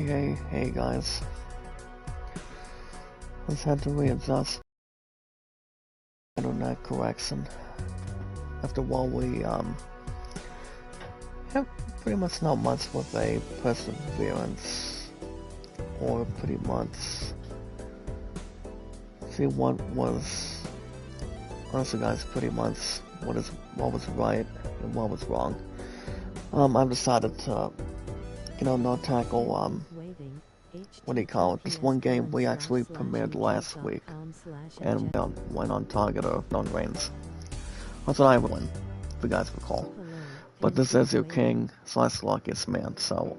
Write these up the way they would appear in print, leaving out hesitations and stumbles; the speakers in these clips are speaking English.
Hey guys, let's had to readjust internet correction. After a while we have pretty much not much with a perseverance or pretty much see what was honestly guys pretty much what was right and what was wrong. I've decided to not tackle what do you call it? This one game we actually premiered last week and went on target or on reigns. That's what I win, if you guys recall. But this is your king / luckiest man. So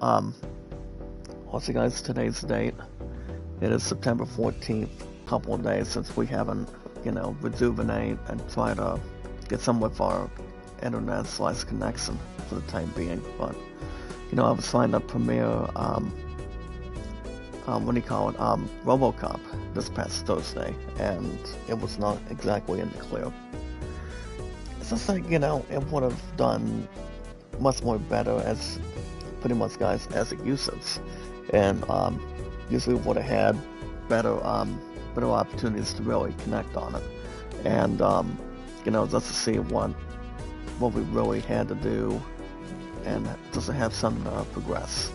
also guys, today's date. It is September 14th. Couple of days since we haven't, rejuvenate and try to get some with our internet / connection for the time being. But I was trying to premiere what do you call it, RoboCop this past Thursday, and it was not exactly in the clear. It's just like, it would have done much more better as, pretty much guys, as it uses, and usually would have had better opportunities to really connect on it, and just to see what we really had to do, and just to have something to progress.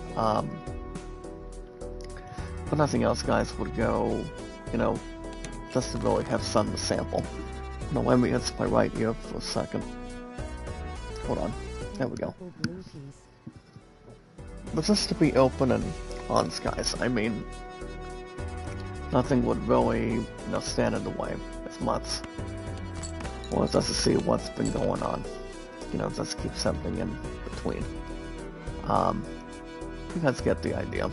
But nothing else, guys, would go, just to really have something to sample. Let me hit my right ear for a second. Hold on. There we go. But just to be open and honest, guys, I mean, nothing would really, stand in the way as much. Well, just to see what's been going on. Just keep something in between. You guys get the idea.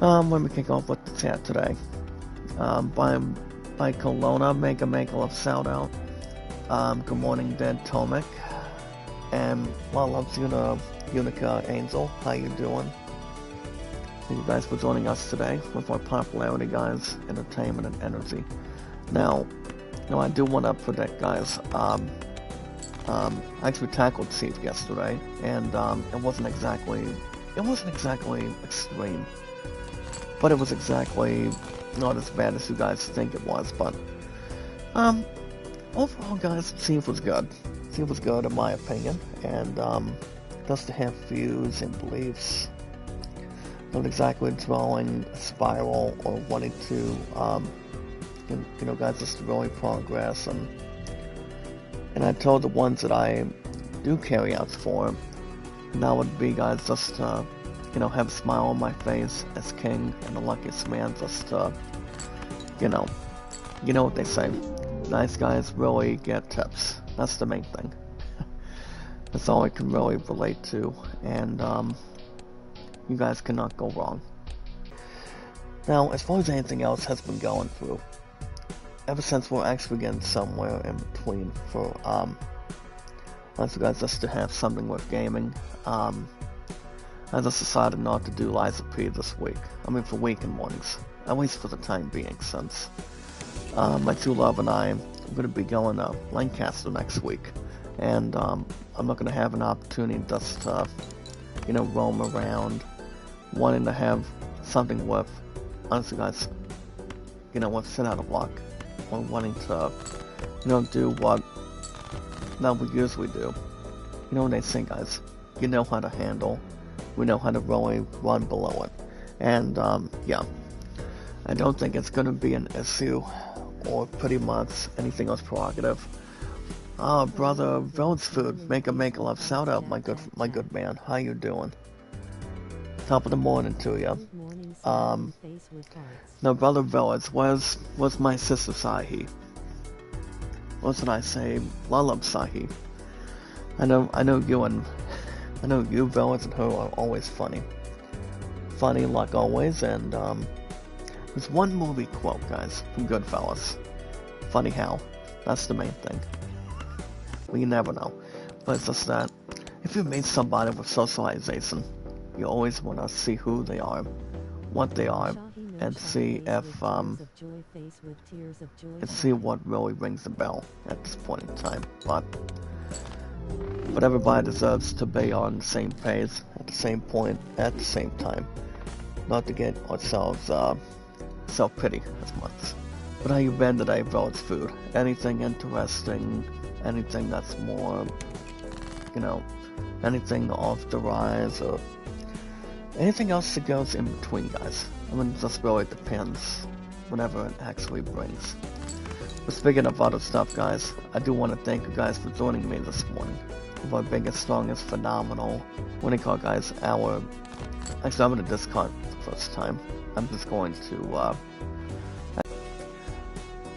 Let me kick off with the chat today. By Kelowna, make a love shout out. Good morning, Dead Tomic. And loves Unica Angel. How you doing? Thank you guys for joining us today with our popularity, guys, entertainment, and energy. Now, I do want to predict, guys. I actually tackled Chief yesterday, and it wasn't exactly extreme. But it was exactly not as bad as you guys think it was. But overall, guys, Chief was good. Chief was good in my opinion, and just to have views and beliefs, not exactly drawing a spiral or wanting to, guys, just to really progress. And I told the ones that I do carry outs for, and that would be, guys, just to have a smile on my face as king and the luckiest man, just to, you know what they say, nice guys really get tips. That's the main thing. That's all I can really relate to, and you guys cannot go wrong. Now, as far as anything else has been going through, ever since we're actually getting somewhere in between for, once you guys just to have something with gaming, I just decided not to do Liza P this week. I mean, for weekend mornings. At least for the time being, since my true love and I are going to be going to Lancaster next week. And I'm not going to have an opportunity just to, roam around, wanting to have something with, honestly guys, with sit out of luck. Or wanting to, do what that we usually do. What they say, guys, you know how to handle. We know how to really run below it. And, yeah, I don't think it's going to be an issue or pretty much anything else prerogative. Brother, Village Food, make a love shout out, my good man. How you doing? Top of the morning to you. No, Brother Village, where's my sister Sahi? What did I say? Lullab Sahi. I know you, Village, and her are always funny. Funny like always, and there's one movie quote, guys, from Goodfellas. Funny how. That's the main thing. Well, you never know. But it's just that, if you meet somebody with socialization, you always want to see who they are, what they are, and see if, and see what really rings the bell at this point in time. But everybody deserves to be on the same page at the same point at the same time. Not to get ourselves self-pity as much. But how you been today, Village Food? Anything interesting? Anything that's more, you know, anything off the rise, or anything else that goes in between, guys? I mean, it just really depends, whatever it actually brings. But speaking of other stuff, guys, I do want to thank you guys for joining me this morning. Of our biggest, strongest, phenomenal, what do you call it, guys? Actually, I'm gonna discard the first time. I'm just going to,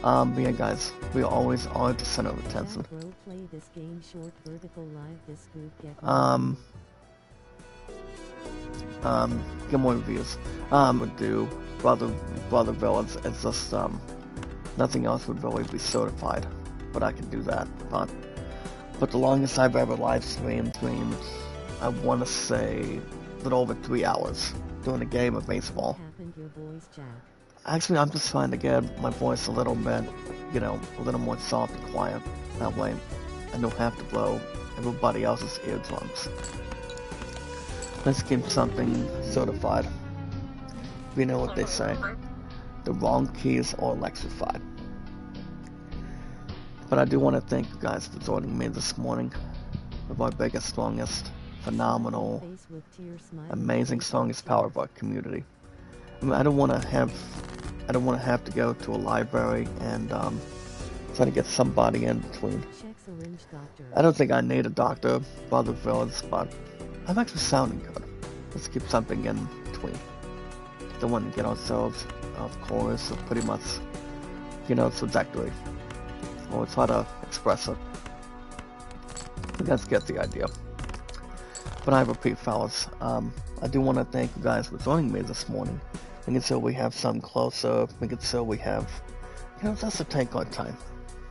but yeah, guys, we always are the center of attention. Get more reviews. Would do Brother Villains. It's just, nothing else would really be certified, but I can do that. But the longest I've ever live streamed, I want to say a little over 3 hours doing a game of baseball. Actually, I'm just trying to get my voice a little bit, you know, a little more soft and quiet. That way, I don't have to blow everybody else's eardrums. Let's keep something certified. You know what they say. The wrong keys are electrified. But I do want to thank you guys for joining me this morning with our biggest, strongest, phenomenal, amazing, strongest power of our community. I mean, I don't want to have to go to a library and try to get somebody in between. I don't think I need a doctor, Brother Villains, but I'm actually sounding good. Let's keep something in between. Don't want to get ourselves off course or pretty much, you know, trajectory. Or try to express it. You guys get the idea. But I repeat, fellas, I do want to thank you guys for joining me this morning. Making sure we have some closer, making sure we have, you know, just to take our time.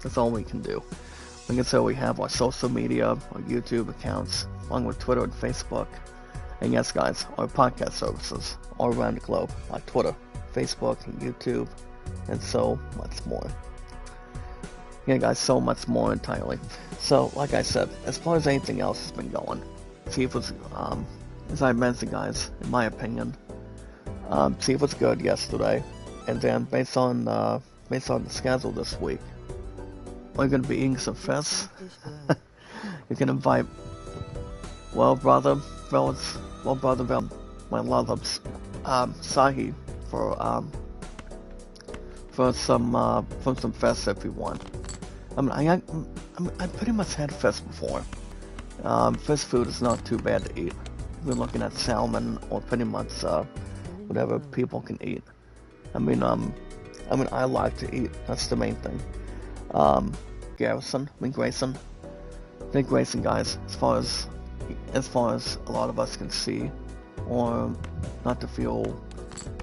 That's all we can do. Making sure we have our social media, our YouTube accounts, along with Twitter and Facebook. And yes, guys, our podcast services all around the globe, like Twitter, Facebook, and YouTube, and so much more. Yeah, guys, so much more entirely. So, like I said, as far as anything else has been going, Chief was, as I mentioned, guys, in my opinion, Chief was good yesterday, and then based on the schedule this week, we're gonna be eating some fish. You can invite, brother Villains, my love of Sahi for some fish if you want. I mean, I pretty much had fish before. Fish food is not too bad to eat. We're looking at salmon or pretty much whatever people can eat. I mean, I like to eat. That's the main thing. Grayson, guys. As far as a lot of us can see, or not to feel,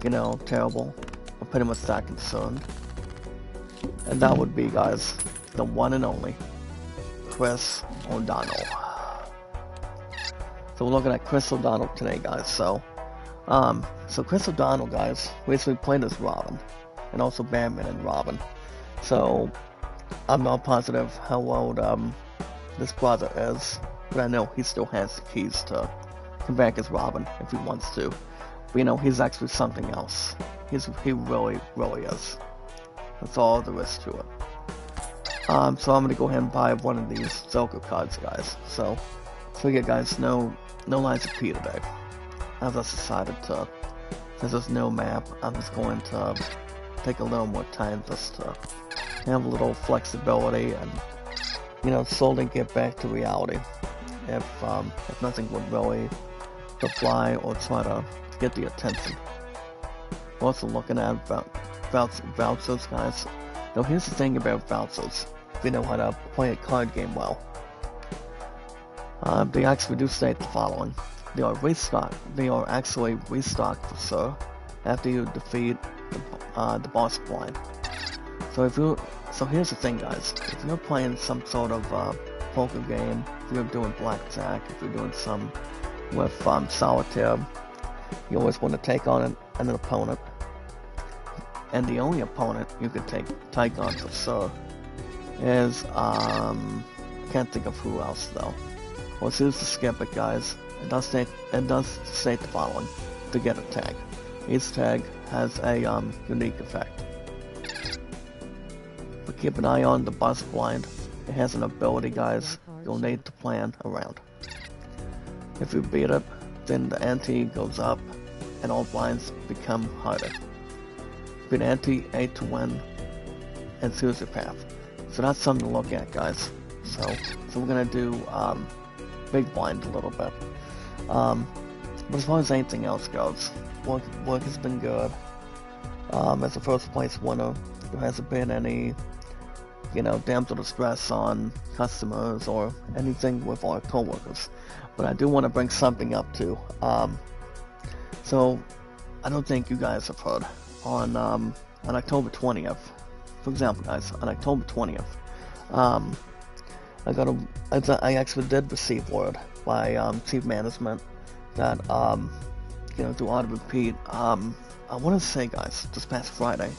you know, terrible, or pretty much that concerned. And that would be, guys, the one and only Chris O'Donnell. So we're looking at Chris O'Donnell today, guys. So Chris O'Donnell, guys, recently played as Robin, and also Batman and Robin. So I'm not positive how old this brother is, but I know he still has the keys to come back as Robin if he wants to. But you know, he's actually something else. He really, really is. That's all there is to it. So I'm gonna go ahead and buy one of these Joker cards, guys. So yeah, guys, no Liza P today. I've just decided to, since there's no map, I'm just going to take a little more time just to have a little flexibility and, you know, slowly get back to reality. If nothing would really reply or try to get the attention. We're also looking at vouchers, guys. Now here's the thing about vouchers. If you know how to play a card game well. They actually do state the following. They are actually restocked for sure after you defeat the boss blind. So here's the thing, guys. If you're playing some sort of poker game, if you're doing blackjack, if you're doing some with solitaire, you always want to take on an opponent. And the only opponent you can take on for sure is can't think of who else though. Let's use the skip it, guys. it does state the following to get a tag. Each tag has a unique effect. But keep an eye on the bus blind. It has an ability, guys, you'll need to plan around. If you beat it, then the ante goes up and all blinds become harder. Beat ante 8 to win and choose your path. So that's something to look at, guys. So we're gonna do big blind a little bit. But as far as anything else goes, work has been good. As a first place winner, there hasn't been any, damsel distress on customers or anything with our co-workers. But I do want to bring something up too. So I don't think you guys have heard on October 20th. For example, guys, on October 20th, I actually did receive word by chief management that do auto repeat. I want to say, guys, this past Friday.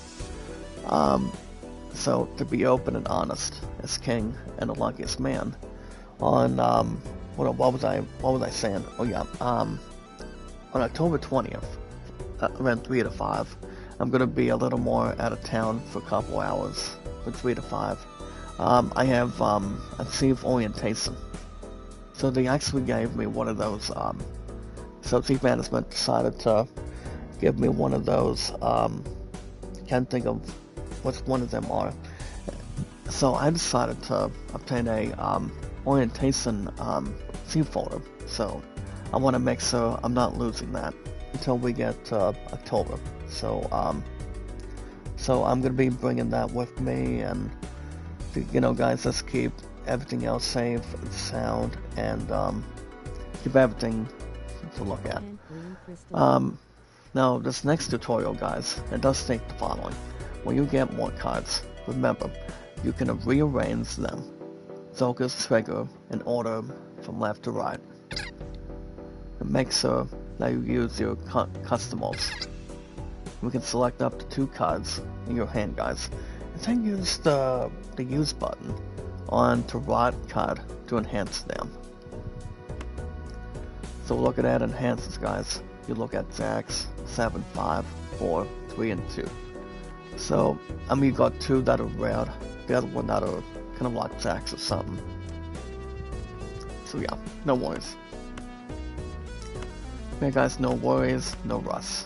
So to be open and honest as king and the luckiest man, on what was I saying? Oh yeah, on October 20th, around 3 to 5, I'm gonna be a little more out of town for a couple hours, from 3 to 5. I have a chief orientation, so they actually gave me one of those. So chief management decided to give me one of those. Can't think of which one of them are. So I decided to obtain a orientation theme folder. So I want to make sure I'm not losing that until we get to October. So I'm gonna be bringing that with me, and guys, let's keep everything else safe and sound, and keep everything to look at. Now this next tutorial, guys, it does state the following. When you get more cards, remember, you can rearrange them. Focus trigger in order from left to right. And make sure that you use your customals. We can select up to 2 cards in your hand, guys, and then use the use button on to right card to enhance them. So look at that enhances, guys. You look at jacks, 7, 5, 4, 3, and 2. So, you got 2 that are red, the other one that are kind of like jacks or something. So yeah, no worries. Okay guys, no worries, no rush.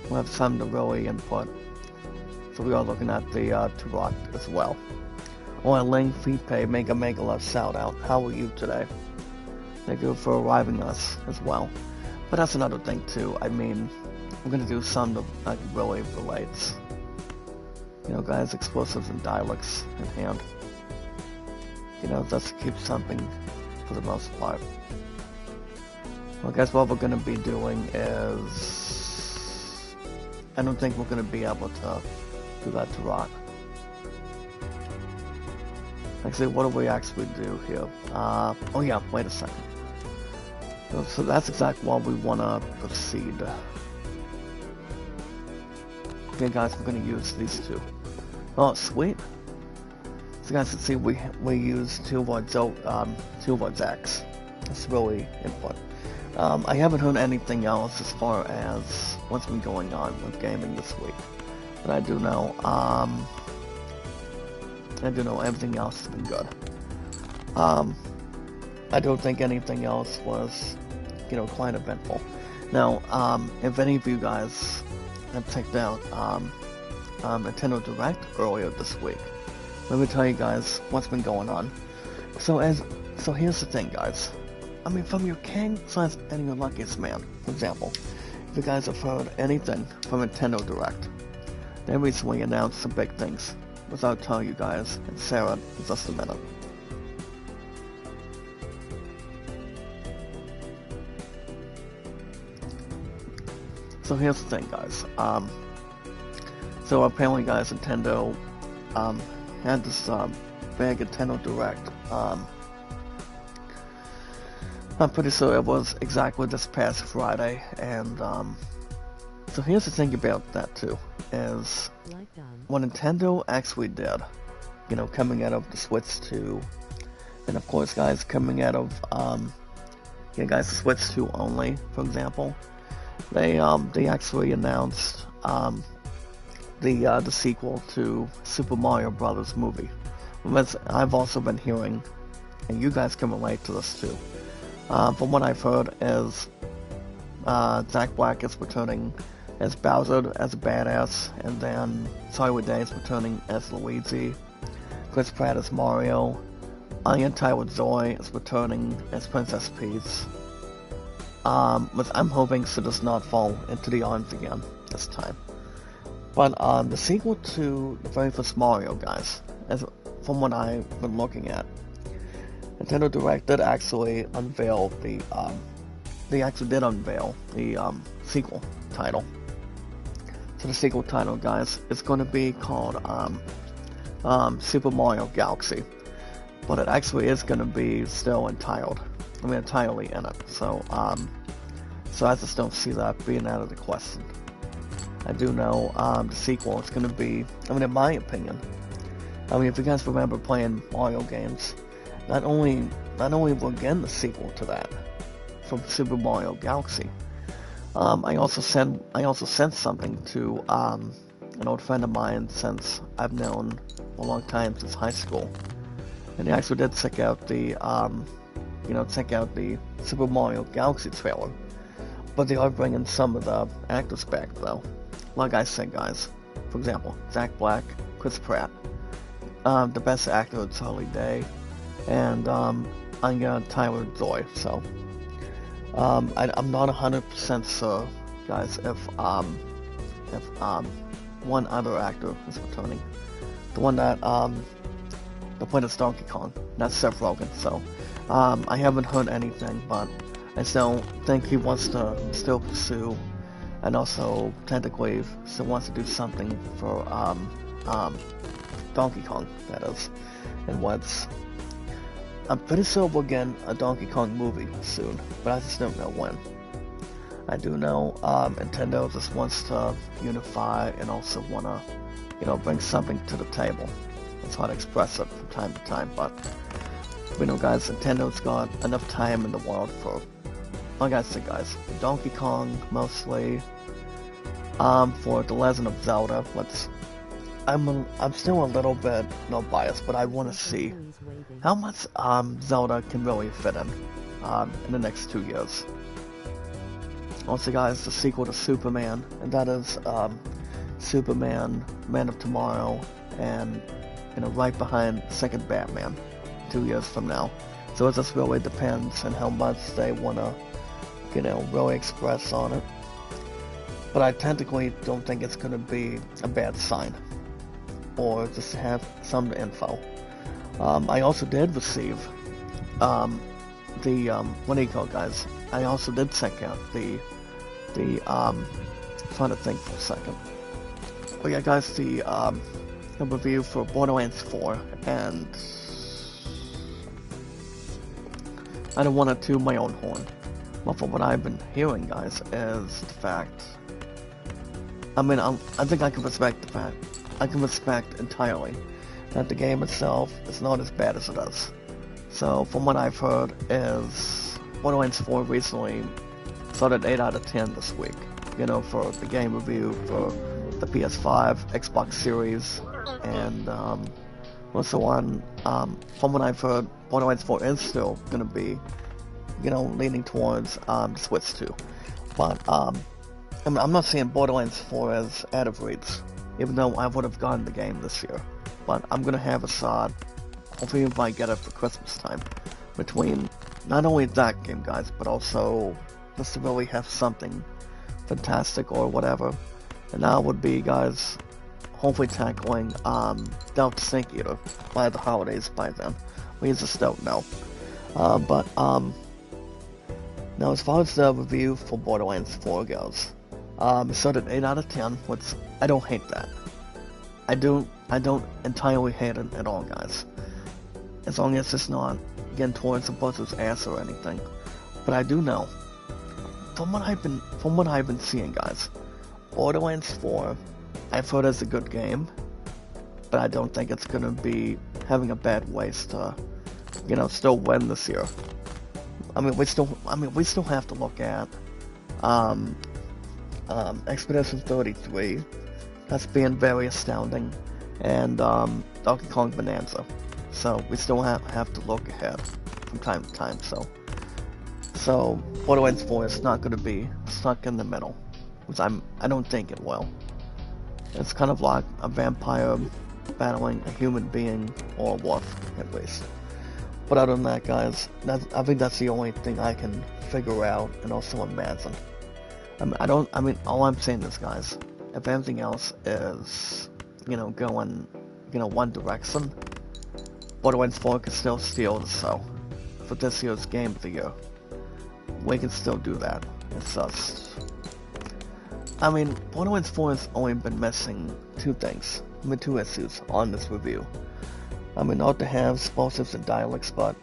We'll have time to really input. So we are looking at the Turok as well. Oh, and Ling Feepay, mega love shout out. How are you today? Thank you for arriving us as well. But that's another thing too. I'm gonna do some that really relates. Guys, explosives and dialects in hand. Just keep something for the most part. Well, I guess what we're gonna be doing is, I don't think we're gonna be able to do that to rock. Actually, what do we actually do here? Oh yeah, wait a second. So that's exactly what we wanna proceed. Okay guys, we're gonna use these 2. Oh, sweet. So guys, can see we use 2 of our X. That's really important. I haven't heard anything else as far as what's been going on with gaming this week. But I do know everything else has been good. I don't think anything else was, quite eventful. Now, if any of you guys have checked out Nintendo Direct earlier this week, let me tell you guys what's been going on. So here's the thing, guys. From your king / and your luckiest man, for example, if you guys have heard anything from Nintendo Direct, they recently announced some big things, which I'll tell you guys and Sarah in just a minute. So here's the thing, guys. So apparently, guys, Nintendo had this big Nintendo Direct. I'm pretty sure it was exactly this past Friday, and so here's the thing about that too, is what Nintendo actually did, coming out of the Switch 2, and of course, guys, coming out of yeah, guys, Switch 2 only, for example. They actually announced the sequel to Super Mario Brothers movie. I've also been hearing, and you guys can relate to this too. From what I've heard, is Jack Black is returning as Bowser as a badass, and then Solid Day is returning as Luigi. Chris Pratt as Mario. Anya Taylor-Joy is returning as Princess Peach. I'm hoping she does not fall into the arms again this time. But the sequel to the very first Mario, guys, from what I've been looking at, Nintendo Direct did actually unveil they actually did unveil the sequel title. So the sequel title, guys, is going to be called Super Mario Galaxy, but it actually is going to be still entirely in it. So I just don't see that being out of the question. I do know the sequel is going to be, in my opinion, if you guys remember playing Mario games, not only we're getting the sequel to that from Super Mario Galaxy, I also sent something to an old friend of mine since I've known a long time, since high school, and he actually did check out the Super Mario Galaxy trailer. But they are bringing some of the actors back though. Like I said, guys, for example, Jack Black, Chris Pratt, the best actor is Charlie Day, and Anya Taylor-Joy. So I'm not 100% sure, guys, if one other actor is returning. The one that played as Donkey Kong, that's Seth Rogen. So I haven't heard anything, but I still think he wants to still pursue, and also technically still wants to do something for Donkey Kong, that is. And I'm pretty sure we'll get a Donkey Kong movie soon, but I just don't know when. I do know Nintendo just wants to unify and also want to, bring something to the table. That's how to express it from time to time, but guys, Nintendo's got enough time in the world for, like I said, guys, Donkey Kong mostly, for The Legend of Zelda, I'm still a little bit not biased, but I want to see how much Zelda can really fit in the next 2 years. Also, guys, the sequel to Superman, and that is Superman, Man of Tomorrow, and right behind second Batman 2 years from now. So it just really depends on how much they want to, really express on it. But I technically don't think it's going to be a bad sign, or just have some info. I also did receive what do you call it, guys? I also did check out the trying to think for a second. Oh yeah, guys, the review for Borderlands 4, and I don't want to toot my own horn, but from what I've been hearing, guys, is the fact. I think I can respect the fact. I can respect entirely that the game itself is not as bad as it is. So from what I've heard is Borderlands 4 recently started 8 out of 10 this week. For the game review for the PS5, Xbox Series, and so on. From what I've heard, Borderlands 4 is still going to be, leaning towards the Switch 2. But I'm not seeing Borderlands 4 as out of reach, even though I would have gotten the game this year. But I'm going to have a shot, hopefully if I get it for Christmas time, between not only that game, guys, but also just to really have something fantastic or whatever. And that would be, guys, hopefully tackling Delta Sync Eater by the holidays by then. We just don't know. Now as far as the review for Borderlands 4 goes, it started 8 out of 10, which I don't hate that. I don't entirely hate it at all, guys. As long as it's not getting towards the buzzer's ass or anything. But I do know, from what I've been seeing, guys, Borderlands 4, I've heard it's a good game, but I don't think it's gonna be having a bad waste to, still win this year. we still have to look at um, Expedition 33. That's being very astounding, and Donkey Kong Bonanza. So we still have to look ahead from time to time. So Borderlands 4 is not going to be stuck in the middle, which I don't think it will. It's kind of like a vampire battling a human being, or a wolf, at least. But other than that, guys, I think that's the only thing I can figure out and also imagine. All I'm saying is, guys, if anything else is, going, one direction, Borderlands 4 can still steal the show for this year's Game of the Year. We can still do that. It's just... Borderlands 4 has only been missing two things. Two issues on this review. Not to have explosives and dialects, but,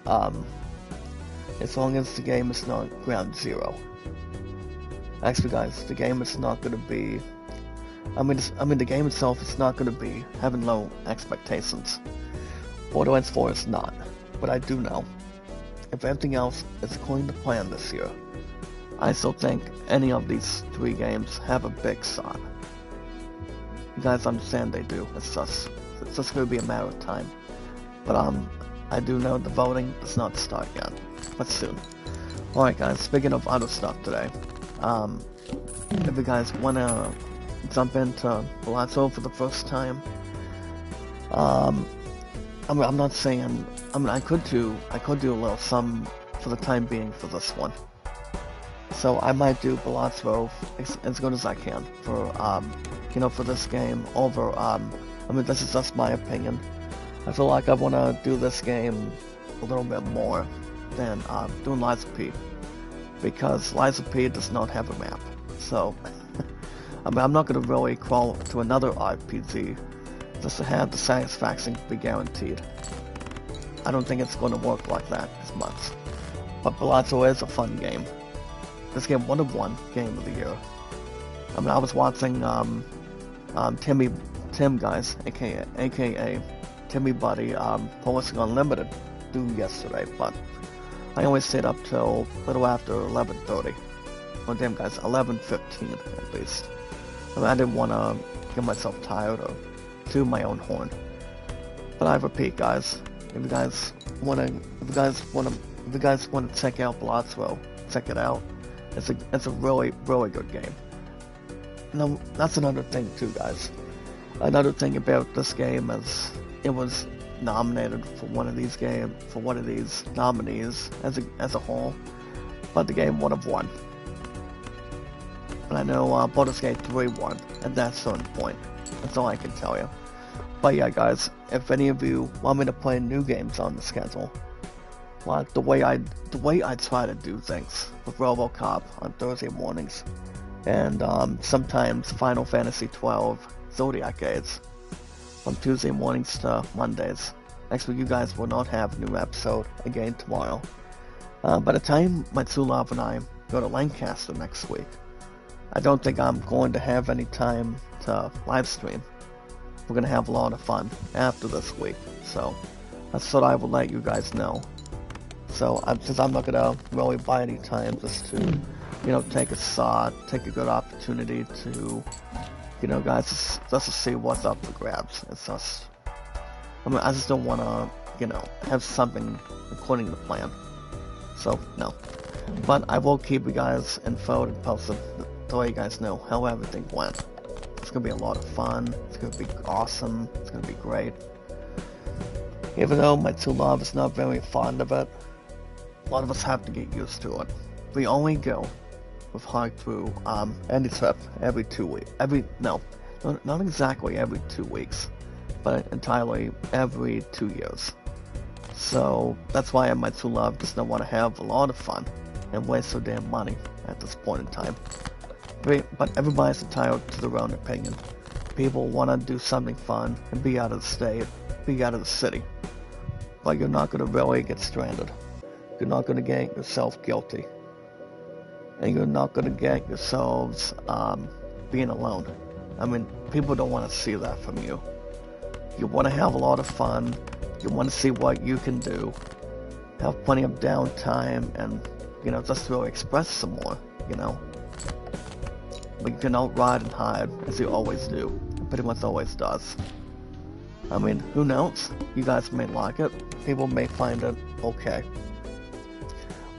as long as the game is not ground zero. Actually, guys, the game is not going to be... the game itself is not going to be having low expectations. Borderlands 4 is not. But I do know, if everything else is according to plan this year, I still think any of these three games have a big shot. You guys understand they do. It's just going to be a matter of time. But I do know the voting does not start yet, but soon. Alright guys, speaking of other stuff today, if you guys want to jump into Balatro for the first time, I'm not saying, I could do a little sum for the time being for this one. So I might do Balatro as good as I can for, for this game over, this is just my opinion. I feel like I want to do this game a little bit more than doing Lies of P, because Lies of P does not have a map. So, I'm not going to really crawl to another RPG just to have the satisfaction be guaranteed. I don't think it's going to work like that as much. But Balatro is a fun game. This game won Game of the Year. I was watching Tim guys, aka Timmy Buddy, Policing Unlimited do yesterday, but I always stayed up till a little after 11:30. Oh damn guys, 11:15 at least. I didn't want to get myself tired or toot my own horn. But I repeat, guys, if you guys want to check out Balatro, check it out. It's a really good game. Now that's another thing too, guys. Another thing about this game is it was nominated for one of these nominees as a whole, but the game would have won. And I know Baldur's Gate 3 won at that certain point. That's all I can tell you. But yeah, guys, if any of you want me to play new games on the schedule, like the way I try to do things with RoboCop on Thursday mornings, and sometimes Final Fantasy 12 Zodiac Age from Tuesday mornings to Mondays. Actually, you guys will not have a new episode again tomorrow. By the time my two love and I go to Lancaster next week, I don't think I'm going to have any time to live stream. We're going to have a lot of fun after this week, so that's what I will let you guys know. So, since I'm not going to really buy any time just to, take a good opportunity to, guys, just to see what's up for grabs. It's just, I just don't want to, have something according to plan. So, no. But I will keep you guys info and posted to let you guys know how everything went. It's going to be a lot of fun. It's going to be awesome. It's going to be great. Even though my two love is not very fond of it, a lot of us have to get used to it. We only go with hard through any trip every 2 weeks. Not exactly every 2 weeks, but entirely every 2 years. So that's why my two love does not want to have a lot of fun and waste their damn money at this point in time. But everybody's entitled to their own opinion. People want to do something fun and be out of the state, be out of the city. But you're not going to really get stranded. You're not going to get yourself guilty. And you're not going to get yourselves being alone. People don't want to see that from you. You want to have a lot of fun. You want to see what you can do. Have plenty of downtime and just to express some more, you know. But you can outride and hide, as you always do. It pretty much always does. I mean, who knows? You guys may like it. People may find it okay.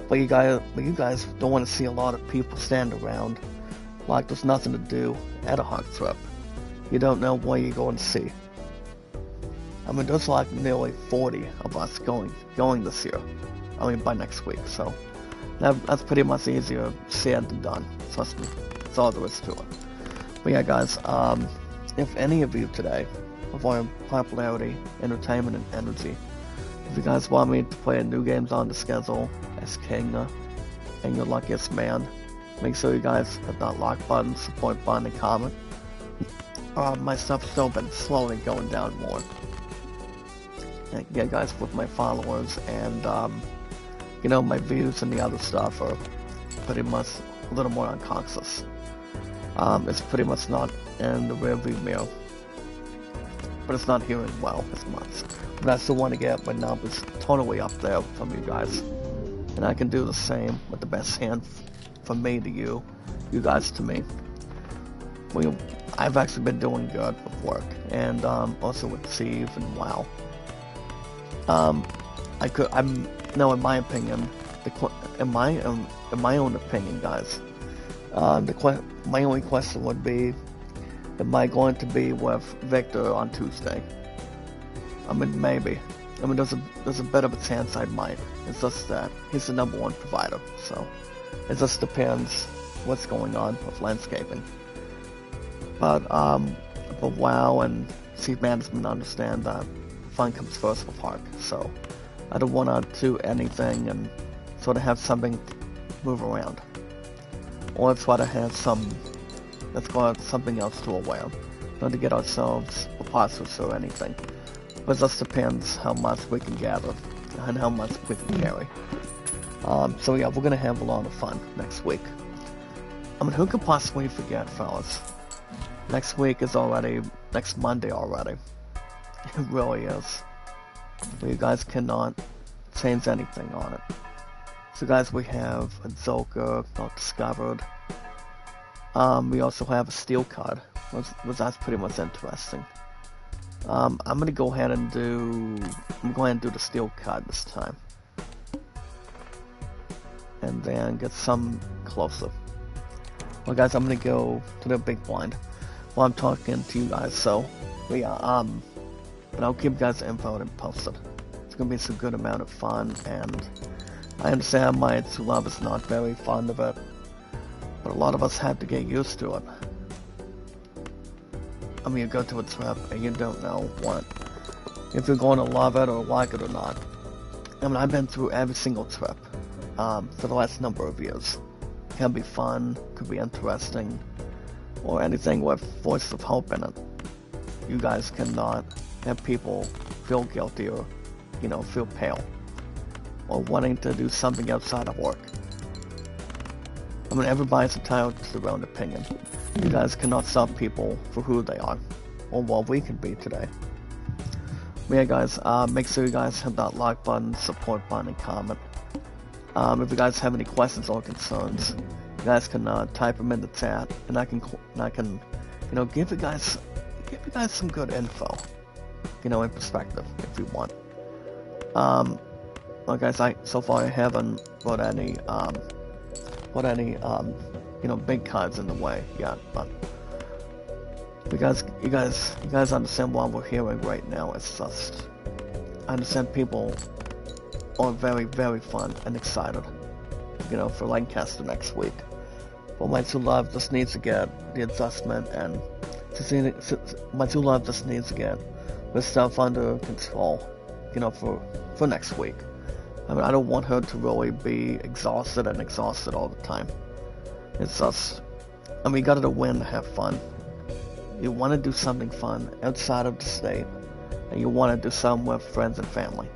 But you guys don't want to see a lot of people stand around like there's nothing to do at a hog trip. You don't know what you're going to see. I mean, there's like nearly 40 of us going this year. I mean, by next week, so that's pretty much easier said than done. Trust me, that's all there is to it. But yeah, guys, if any of you today, of our popularity, entertainment, and energy, if you guys want me to play new games on the schedule as King and your luckiest man, make sure you guys hit that like button, support button, and comment. My stuff's still been slowly going down more. And yeah, guys, with my followers and my views and the other stuff are pretty much a little more unconscious. It's pretty much not in the rearview mirror, but it's not hearing well as much. But I still want to get my numbers totally up there from you guys, and I can do the same with the best hand from me to you guys to me. I've actually been doing good with work, and also with Steve and WoW. In my opinion, in my own opinion, guys, my only question would be, am I going to be with Victor on Tuesday? I mean, maybe. I mean, there's a bit of a chance I might. It's just that he's the #1 provider, so it just depends what's going on with landscaping. But WoW and Chief Management understand that fun comes first with Hark, so I don't want to do anything and sort of have something move around, or try to have something else to aware, not to get ourselves preposterous or anything. But it just depends how much we can gather and how much we can carry. So yeah, we're gonna have a lot of fun next week. I mean, who could possibly forget, fellas? Next week is next Monday already. It really is. You guys cannot change anything on it. So guys, we have a Joker not discovered. We also have a steel card, which that's pretty much interesting. I'm gonna go ahead and do the steel card this time, and then get some closer. Well, guys, I'm gonna go to the big blind while I'm talking to you guys. So, yeah, but I'll keep you guys info and posted. It's gonna be some good amount of fun, and I understand my true love is not very fond of it, but a lot of us have to get used to it. I mean, you go to a trip and you don't know if you're going to love it or like it or not. I mean, I've been through every single trip for the last number of years. It can be fun, could be interesting, or anything with voice of hope in it. You guys cannot have people feel guilty or, feel pale, or wanting to do something outside of work. I mean, everybody's entitled to their own opinion. You guys cannot stop people for who they are, or what we can be today. But yeah, guys, make sure you guys hit that like button, support button, and comment. If you guys have any questions or concerns, you guys can type them in the chat, and I can, give you guys some good info, in perspective if you want. Well, guys, so far I haven't brought any big cards in the way yet, but you guys understand what we're hearing right now. It's just, I understand people are very, very fun and excited, for Lancaster next week. But my true love just needs to get the adjustment, and my true love just needs to get this stuff under control, for next week. I mean, I don't want her to really be exhausted all the time. It's just, I mean, you gotta win to have fun. You want to do something fun outside of the state, and you want to do something with friends and family.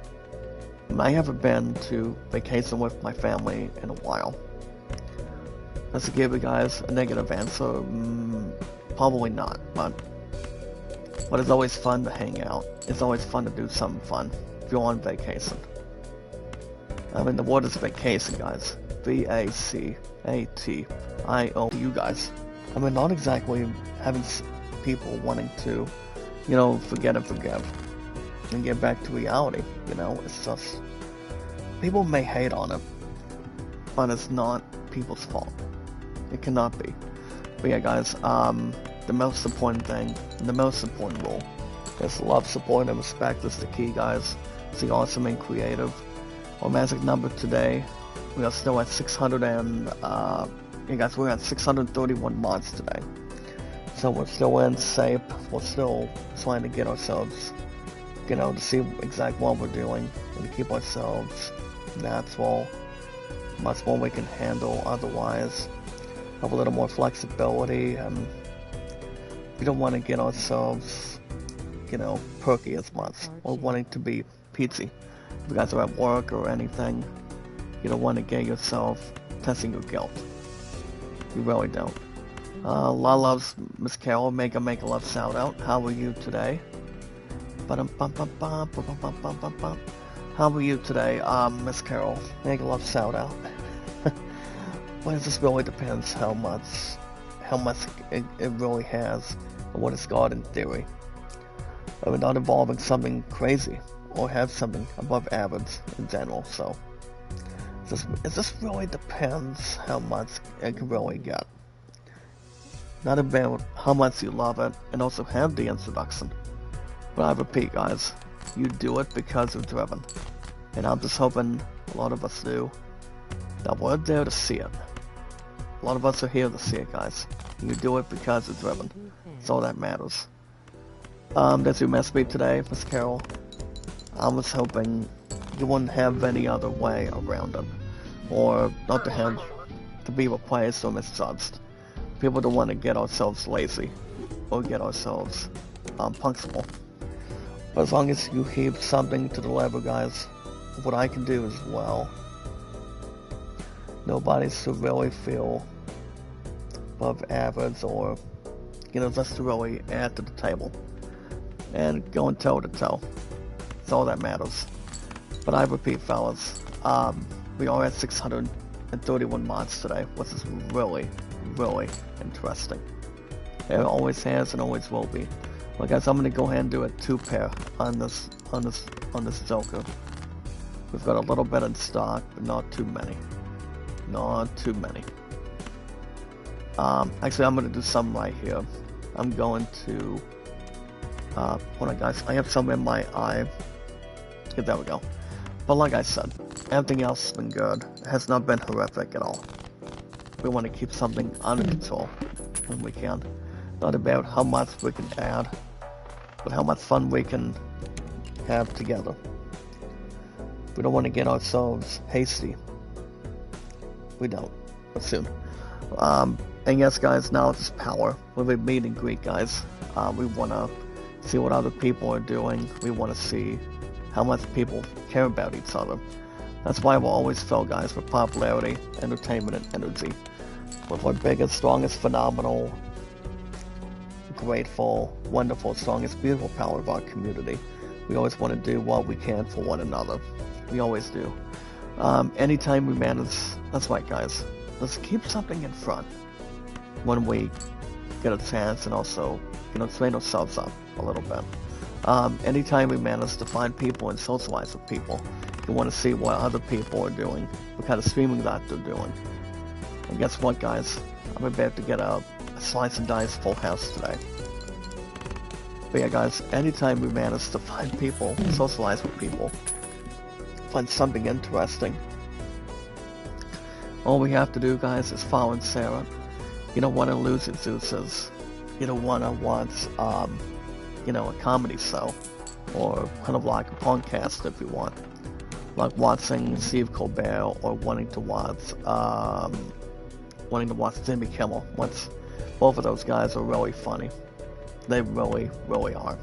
And I haven't been to vacation with my family in a while. Just to give you guys a negative answer, probably not, but it's always fun to hang out. It's always fun to do something fun if you're on vacation. I mean, the word is vacation, guys. Balatio to you guys. I mean, not exactly having people wanting to, forget and forgive and get back to reality. It's just people may hate on it, but it's not people's fault. It cannot be. But yeah, guys, the most important thing, the most important rule is love, support, and respect is the key, guys. Stay awesome and creative. Our magic number today, we are still at 600 and, yeah guys, we're at 631 mods today. So we're still in safe, we're still trying to get ourselves, to see exactly what we're doing, and to keep ourselves natural, much more we can handle otherwise. Have a little more flexibility, and we don't want to get ourselves, perky as much, or wanting to be peachy. If you guys are at work or anything, you don't want to get yourself testing your guilt. You really don't. La loves Miss Carol, make a love shout out. How are you today? How are you today, Miss Carol? Make a love shout out. Well, it just really depends how much it really has, and what it's got in theory. I mean, not involving something crazy, or have something above average in general, so it just really depends how much it can really get. Not about how much you love it, and also have the introduction. But I repeat, guys, you do it because you're driven. And I'm just hoping a lot of us do, that we're there to see it. A lot of us are here to see it, guys. You do it because you're driven. That's all that matters. That's your message today, Miss Carol. I was hoping you wouldn't have any other way around it, or not to have to be replaced or misjudged. People don't want to get ourselves lazy, or get ourselves punctual. But as long as you keep something to deliver, guys, what I can do as well, nobody should really feel above average, or just to really add to the table and going toe to toe. That's all that matters. But I repeat, fellas, we are at 631 mods today, which is really, really interesting. It always has and always will be. Well, guys, I'm gonna go ahead and do a 2-pair on this Joker. We've got a little bit in stock, but not too many. Not too many. Actually, I'm gonna do some right here. I'm going to. Hold on, guys. I have some in my eye. Yeah, there we go. But like I said, everything else has been good. It has not been horrific at all. We want to keep something under control when we can. Not about how much we can add, but how much fun we can have together. We don't want to get ourselves hasty. We don't. But soon. And yes, guys, now it's power. When we meet in Greek, guys, we want to see what other people are doing. We want to see how much people care about each other. That's why we'll always fill, guys, with popularity, entertainment, and energy. With our biggest, strongest, phenomenal, grateful, wonderful, strongest, beautiful power of our community. We always want to do what we can for one another. We always do. Anytime we manage, that's right, guys. Let's keep something in front when we get a chance, and also, train ourselves up a little bit. Anytime we manage to find people and socialize with people, you want to see what other people are doing, what kind of streaming that they're doing. And guess what, guys? I'm about to get a slice and dice full house today. But yeah, guys, anytime we manage to find people, socialize with people, find something interesting, all we have to do, guys, is follow and Sarah. You don't want to lose it, Zeus's. You don't want to watch, a comedy show, or kind of like a podcast if you want. Like watching Steve Colbert, or wanting to watch Jimmy Kimmel. Both of those guys are really funny. They really, really are.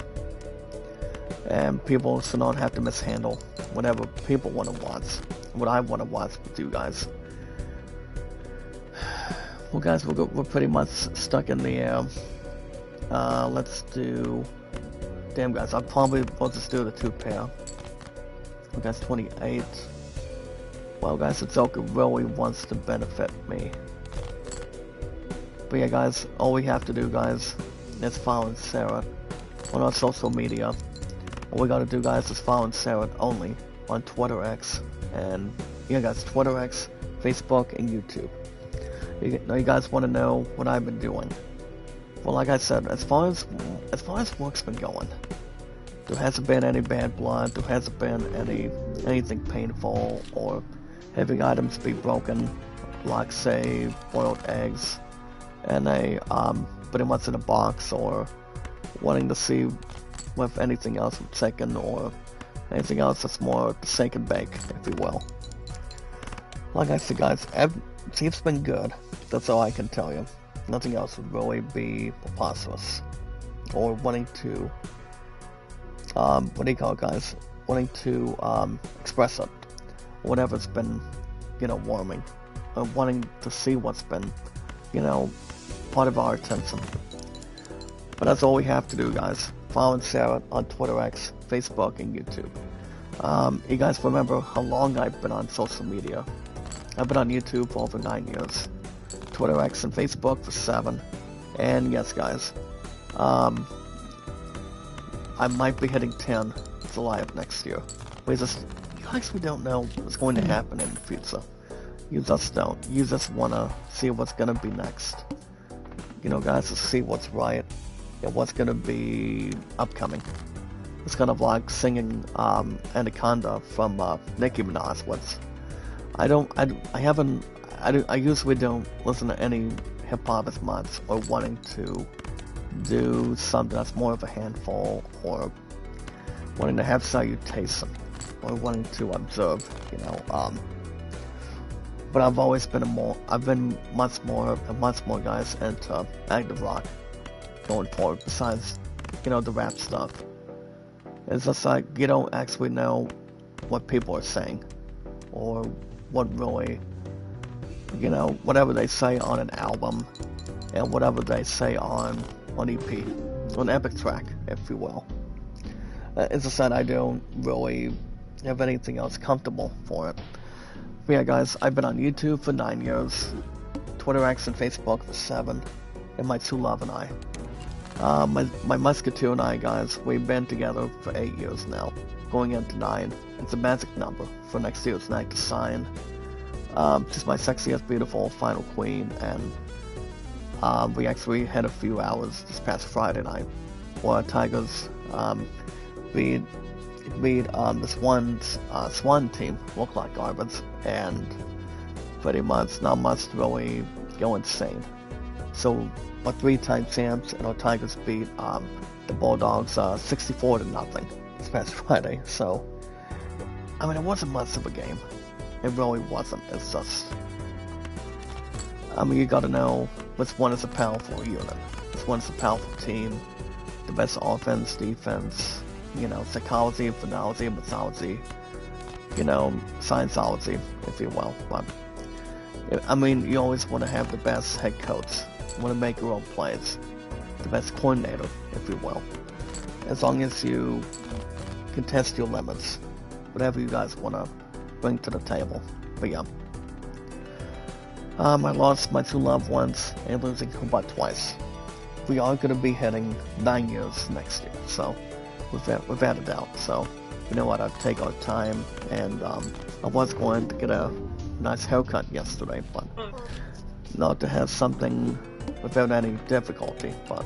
And people should not have to mishandle whatever people want to watch. What I want to watch with you guys. Well, guys, we're pretty much stuck in the air. Let's do. Damn, guys, I'll probably just do the 2-pair. Well, guys, 28. Well, guys, the Joker really wants to benefit me. But yeah, guys, all we have to do, guys, is follow Sarah on our social media. All we gotta do, guys, is follow Sarah only on Twitter X, and yeah, guys, Twitter X, Facebook, and YouTube. You guys want to know what I've been doing? Well, like I said, as far as work's been going, there hasn't been any bad blood. There hasn't been anything painful or having items be broken, like say boiled eggs, and they putting what's in a box, or wanting to see if anything else was taken, or anything else that's more shake and bake, if you will. Like I said, guys, it's been good. That's all I can tell you. Nothing else would really be preposterous, or wanting to, what do you call it, guys? Wanting to express it, whatever's been, warming, or wanting to see what's been, part of our attention. But that's all we have to do, guys. Follow Sarah on Twitter X, Facebook, and YouTube. You guys remember how long I've been on social media? I've been on YouTube for over 9 years. Twitter X and Facebook for 7. And yes, guys, I might be hitting 10 July of next year. We don't know what's going to happen in the future. You just don't. You just want to see what's going to be next. Guys, to see what's right and what's going to be upcoming. It's kind of like singing Anaconda from Nicki Minaj. I usually don't listen to any hip-hop as much, or wanting to do something that's more of a handful, or wanting to have salutation, or wanting to observe, but I've always been much more guys into active rock going forward, besides, the rap stuff. It's just like, you don't actually know what people are saying, or what really, whatever they say on an album, and whatever they say on EP, on epic track, if you will. As I said, I don't really have anything else comfortable for it. But yeah, guys, I've been on YouTube for 9 years, Twitter X and Facebook for 7, and my true love and I. My musketeer and I, guys, we've been together for 8 years now, going into 9. It's a magic number for next year's night to sign. She's my sexiest, beautiful final queen, and we actually had a few hours this past Friday night where our Tigers beat this one Swan team, looked like garbage, and pretty much not much to really go insane. So our 3-time champs and our Tigers beat the Bulldogs 64-0 this past Friday. So it wasn't much of a game. It really wasn't. It's just, you gotta know which one is a powerful unit. Which one is a powerful team. The best offense, defense, psychology, phonology, mythology, scienceology, if you will. But, you always want to have the best head coach. You want to make your own plays. The best coordinator, if you will. As long as you can test your limits. Whatever you guys want to bring to the table. But yeah. I lost my 2 loved ones and losing about twice. We are going to be hitting 9 years next year, so without a doubt. So you know what, I'll take our time, and I was going to get a nice haircut yesterday, but not to have something without any difficulty, but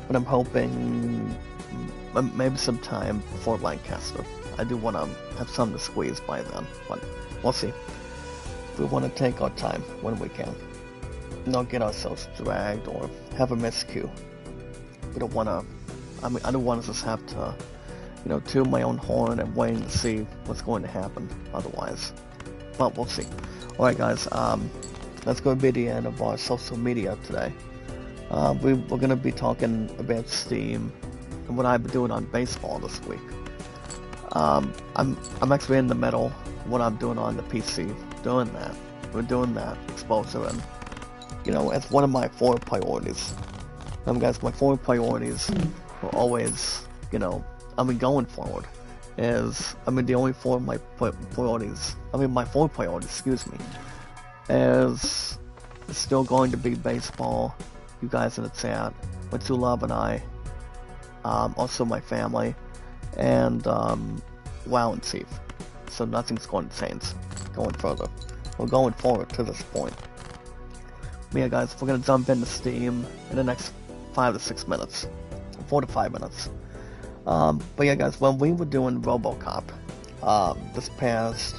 I'm hoping maybe some time before Lancaster. I do want to have something to squeeze by then, but we'll see. We want to take our time when we can. Not get ourselves dragged or have a miscue. We don't want to, I don't want to just have to, toot my own horn and waiting to see what's going to happen otherwise. But we'll see. Alright guys, that's going to be the end of our social media today. We're going to be talking about Steam and what I've been doing on baseball this week. I'm actually in the middle of what I'm doing on the PC, doing that. We're doing that exposure, and it's one of my 4 priorities. Guys, my 4 priorities are always, going forward. is, I mean, the only four of my priorities, I mean, my four priorities, excuse me, is still going to be baseball, you guys in the chat, my true love and I, also my family, and WoW and Chief. So nothing's going to change going further, or going forward to this point. But yeah, guys, we're going to jump into Steam in the next 5 to 6 minutes, 4 to 5 minutes. But yeah, guys, when we were doing RoboCop this past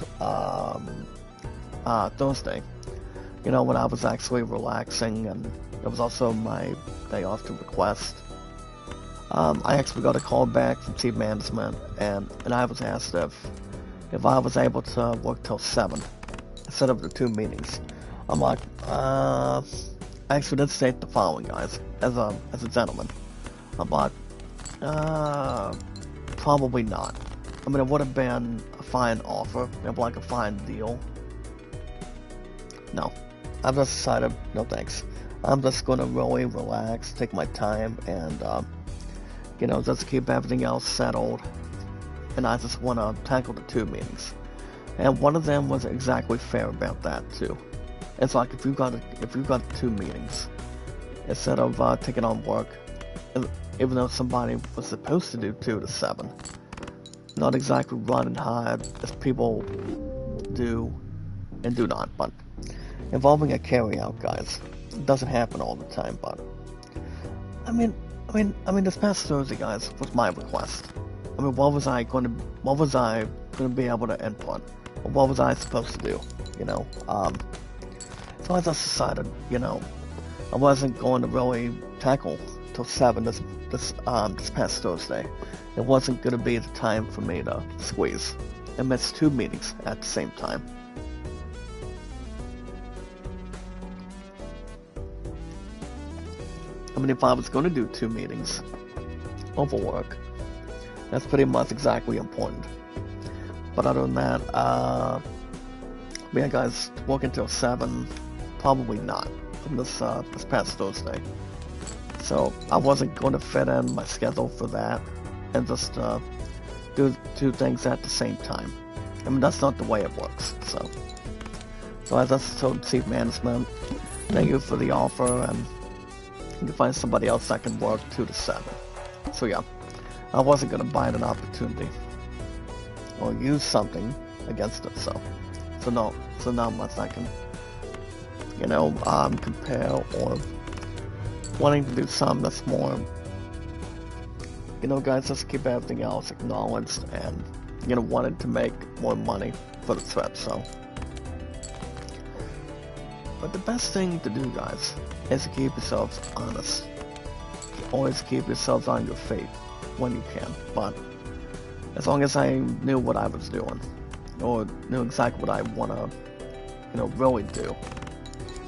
Thursday, you know, when I was actually relaxing, and it was also my day off to request, I actually got a call back from team management, and I was asked if I was able to work till 7 instead of the 2 meetings. I'm like, I actually did state the following, guys, as a gentleman. I'm like, probably not. I mean, it would have been a fine offer, like a fine deal. No, I've just decided, no thanks. I'm just gonna really relax, take my time, and you know, just keep everything else settled. And I just want to tackle the 2 meetings. And one of them was exactly fair about that too. It's like if you've got 2 meetings, instead of taking on work, even though somebody was supposed to do 2 to 7, not exactly run and hide as people do and do not, but involving a carry-out, guys, it doesn't happen all the time. But I mean, this past Thursday, guys, was my request. I mean, what was I going to be able to input? Or what was I supposed to do? You know, so I just decided, you know, I wasn't going to really tackle till 7 this past Thursday. It wasn't going to be the time for me to squeeze and miss 2 meetings at the same time. I mean, if I was going to do 2 meetings over work, that's pretty much exactly important. But other than that, yeah, guys, working till 7, probably not this past Thursday. So I wasn't going to fit in my schedule for that and just do 2 things at the same time. I mean, that's not the way it works. So I just told chief management, thank you for the offer, and you can find somebody else that can work 2 to 7. So yeah, I wasn't going to bite an opportunity or use something against it. So not much I can, you know, compare or wanting to do something that's more, you know, guys, just keep everything else acknowledged, and, you know, wanted to make more money for the threat. So, but the best thing to do, guys, is to keep yourselves honest. Always keep yourselves on your feet when you can. But as long as I knew what I was doing, or knew exactly what I want to, you know, really do,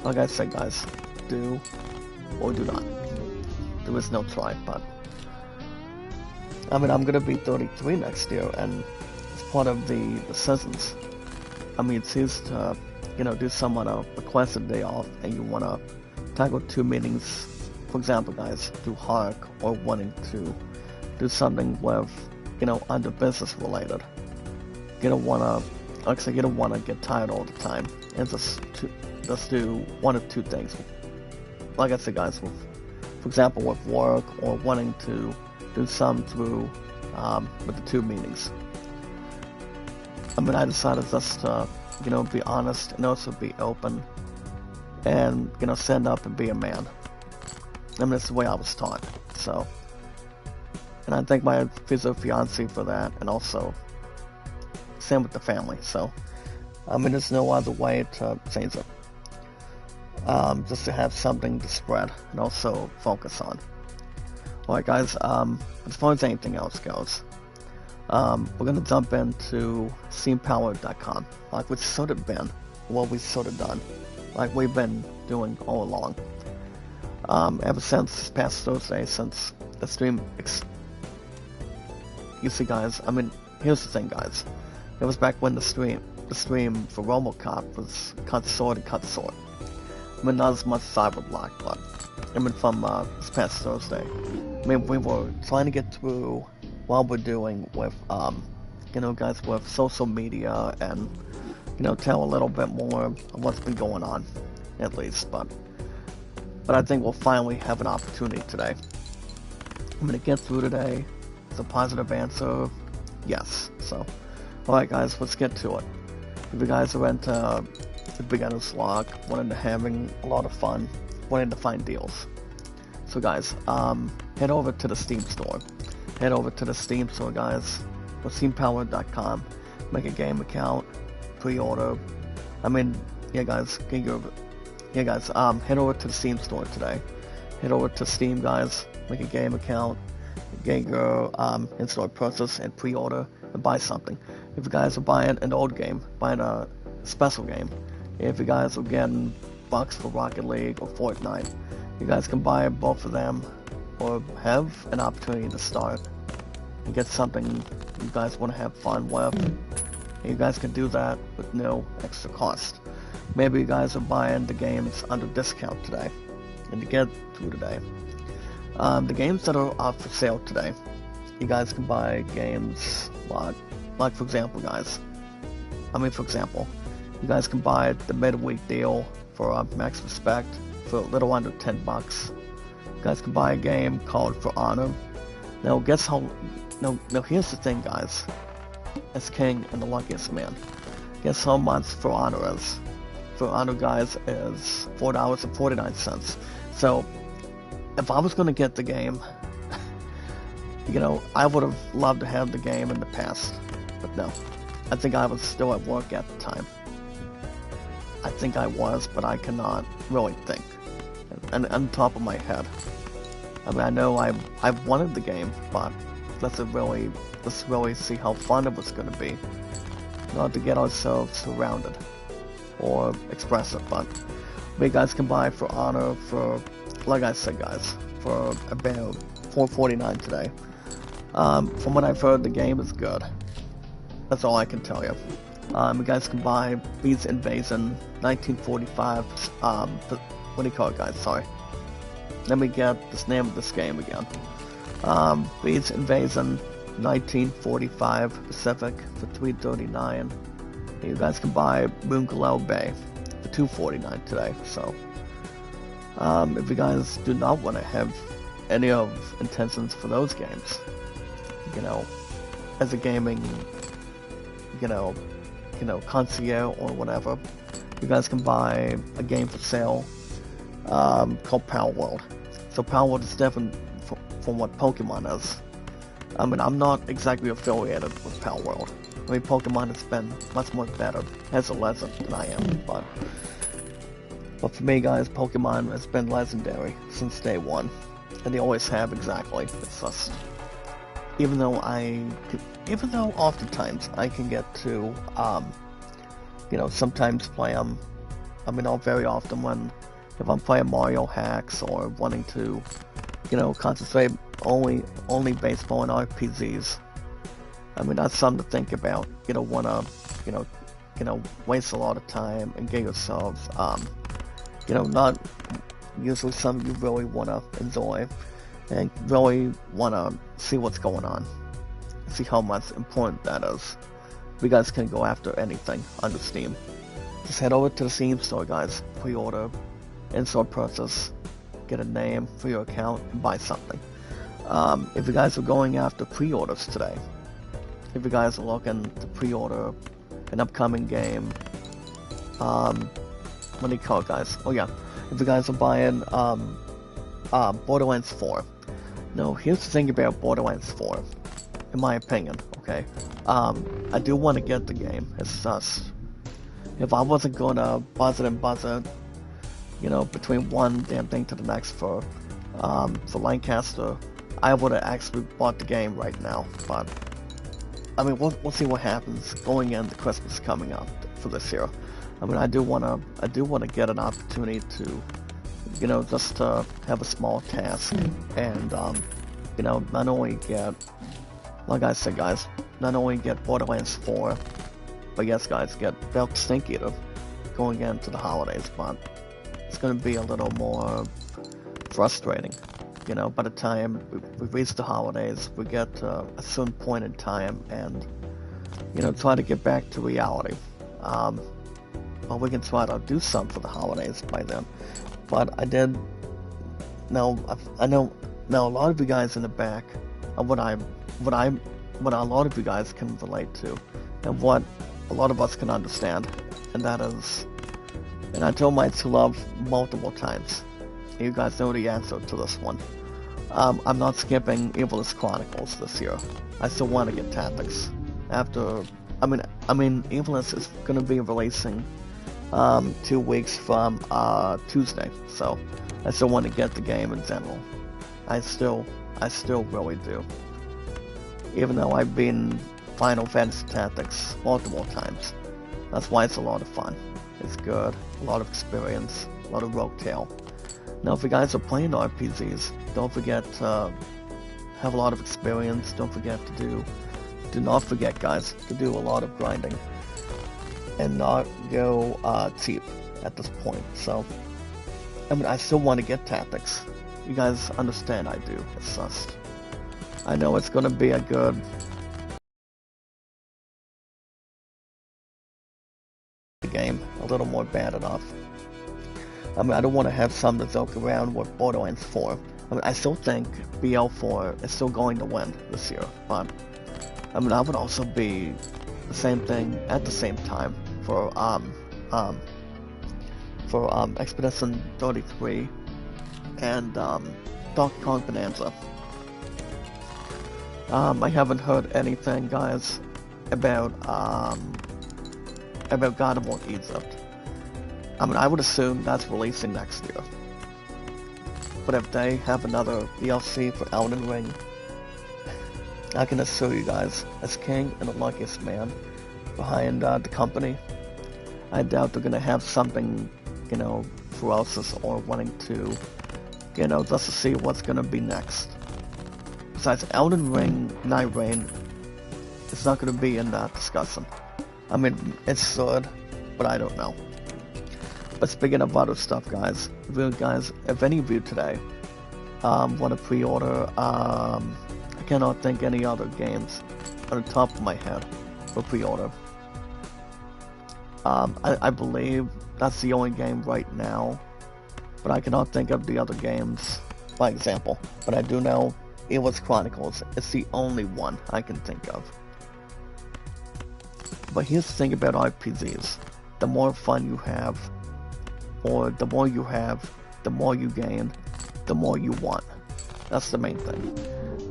like I said, guys, do or do not. There is no try. But I mean, I'm gonna be 33 next year, and it's part of the seasons. I mean, it's used to, you know, do someone a requested day off, and you want to tackle 2 meetings, for example, guys, do Hark, or wanting to do something with, you know, under business related. You don't want to, like I said, you don't want to get tired all the time and just do 1 or 2 things. Like I said, guys, with, for example, with work, or wanting to do some through with the 2 meetings. I mean, I decided just to, you know, be honest and also be open, and, you know, stand up and be a man. I mean, that's the way I was taught. So, and I thank my future fiance for that, and also same with the family. So, I mean, there's no other way to change it. Just to have something to spread and also focus on. Alright, guys, as far as anything else goes, we're gonna jump into SteamPower.com, like we sort of been, what we sort of done, like we've been doing all along. Ever since this past Thursday, since the stream, you see, guys, I mean, here's the thing, guys, it was back when the stream for RoboCop was cut short. I mean, not as much as I would like, but I mean, from this past Thursday, I mean, we were trying to get through what we're doing with guys, with social media and, tell a little bit more of what's been going on, at least. But I think we'll finally have an opportunity today. I'm gonna get through today. It's a positive answer, yes. So, alright guys, let's get to it. If you guys are into the beginner's luck, wanting to having a lot of fun, wanting to find deals. So guys, head over to the Steam store. Head over to the Steam store, guys, or SteamPower.com. Make a game account, pre-order. Yeah guys, head over to the Steam store today. Head over to Steam, guys, make a game account, get your in-store process and pre-order and buy something. If you guys are buying an old game, buying a special game, if you guys are getting bucks for Rocket League or Fortnite, you guys can buy both of them or have an opportunity to start and get something you guys want to have fun with. And you guys can do that with no extra cost. Maybe you guys are buying the games under discount today and to get through today. The games that are up for sale today, you guys can buy games like for example, you guys can buy the midweek deal for Max Respect for a little under $10. You guys can buy a game called For Honor. Now guess how, now here's the thing, guys, as king and the luckiest man, guess how much For Honor is? For Honor, guys, is $4.49. So if I was going to get the game, I would have loved to have the game in the past, but no. I think I was still at work at the time. I think I was, but I cannot really think. And on top of my head. I know I wanted the game, but let's really see how fun it was going to be. Not to get ourselves surrounded or express it, but you guys can buy For Honor for, like I said, guys, for about $4.49 today. From what I've heard, the game is good. That's all I can tell you. You guys can buy Beats Invasion 1945. What do you call it, guys? Sorry. Let me get the name of this game again. Beats Invasion 1945 Pacific for $3.39. You guys can buy Moonglow Bay for $2.49 today. So, if you guys do not want to have any of intentions for those games, as a gaming, concierge or whatever, you guys can buy a game for sale called Power World. So Power World is different from what Pokemon is. I'm not exactly affiliated with Power World. Pokemon has been much more better as a legend than I am, but for me, guys, Pokemon has been legendary since day one, and they always have. Exactly. It's just, even though oftentimes I can get to, sometimes play them. Not very often if I'm playing Mario hacks or wanting to, concentrate only baseball and RPGs. That's something to think about. You don't wanna, waste a lot of time and get yourselves, not usually something you really wanna enjoy and really wanna see what's going on. See how much important that is. You guys can go after anything under Steam. Just head over to the Steam store, guys. Pre-order, in-store process, get a name for your account, and buy something. If you guys are going after pre-orders today, if you guys are looking to pre-order an upcoming game, what do you call it, guys? Oh yeah, if you guys are buying Borderlands 4. No, here's the thing about Borderlands 4, in my opinion, okay? I do want to get the game. It's just, if I wasn't gonna buzz it, between one damn thing to the next for Lancaster, I would have actually bought the game right now. But we'll see what happens going into Christmas coming up for this year. I do wanna get an opportunity to, just to have a small task and not only get, like I said, guys, not only get Borderlands 4, but yes, guys, get Belk Stink Eater going into the holidays, but it's going to be a little more frustrating, by the time we reach the holidays, we get to a certain point in time, and, try to get back to reality. Or we can try to do something for the holidays by then. But I did know, I know now a lot of you guys in the back of what a lot of you guys can relate to, and what a lot of us can understand, and that is, and I told my true love multiple times. You guys know the answer to this one. I'm not skipping Evil's Chronicles this year. I still want to get Tactics. After, Evil's is gonna be releasing 2 weeks from Tuesday, so I still want to get the game in general. I still really do. Even though I've been Final Fantasy Tactics multiple times. That's why it's a lot of fun. It's good, a lot of experience, a lot of rogue tail. Now if you guys are playing RPGs, don't forget to have a lot of experience. Do not forget guys, to do a lot of grinding. And not go cheap at this point. So, I still want to get Tactics. You guys understand I do. It's just, I know it's gonna be a good game, a little more bad enough. I don't want to have some to joke around with Borderlands 4. I still think BL4 is still going to win this year, but I would also be the same thing at the same time for Expedition 33 and Donkey Kong Bonanza. I haven't heard anything, guys, about God of War Egypt. I would assume that's releasing next year. But if they have another DLC for Elden Ring, I can assure you guys, as king and the luckiest man behind the company, I doubt they're gonna have something, ferocious or wanting to, just to see what's gonna be next. Besides, Elden Ring, Night Rain, it's not gonna be in that discussion. It should, but I don't know. But speaking of other stuff, guys, if any of you today want to pre-order, I cannot think any other games on the top of my head for pre-order. I believe that's the only game right now, but I cannot think of the other games by example. But I do know Evil's Chronicles is the only one I can think of. But here's the thing about RPGs. The more fun you have, or the more you have, the more you gain, the more you want. That's the main thing.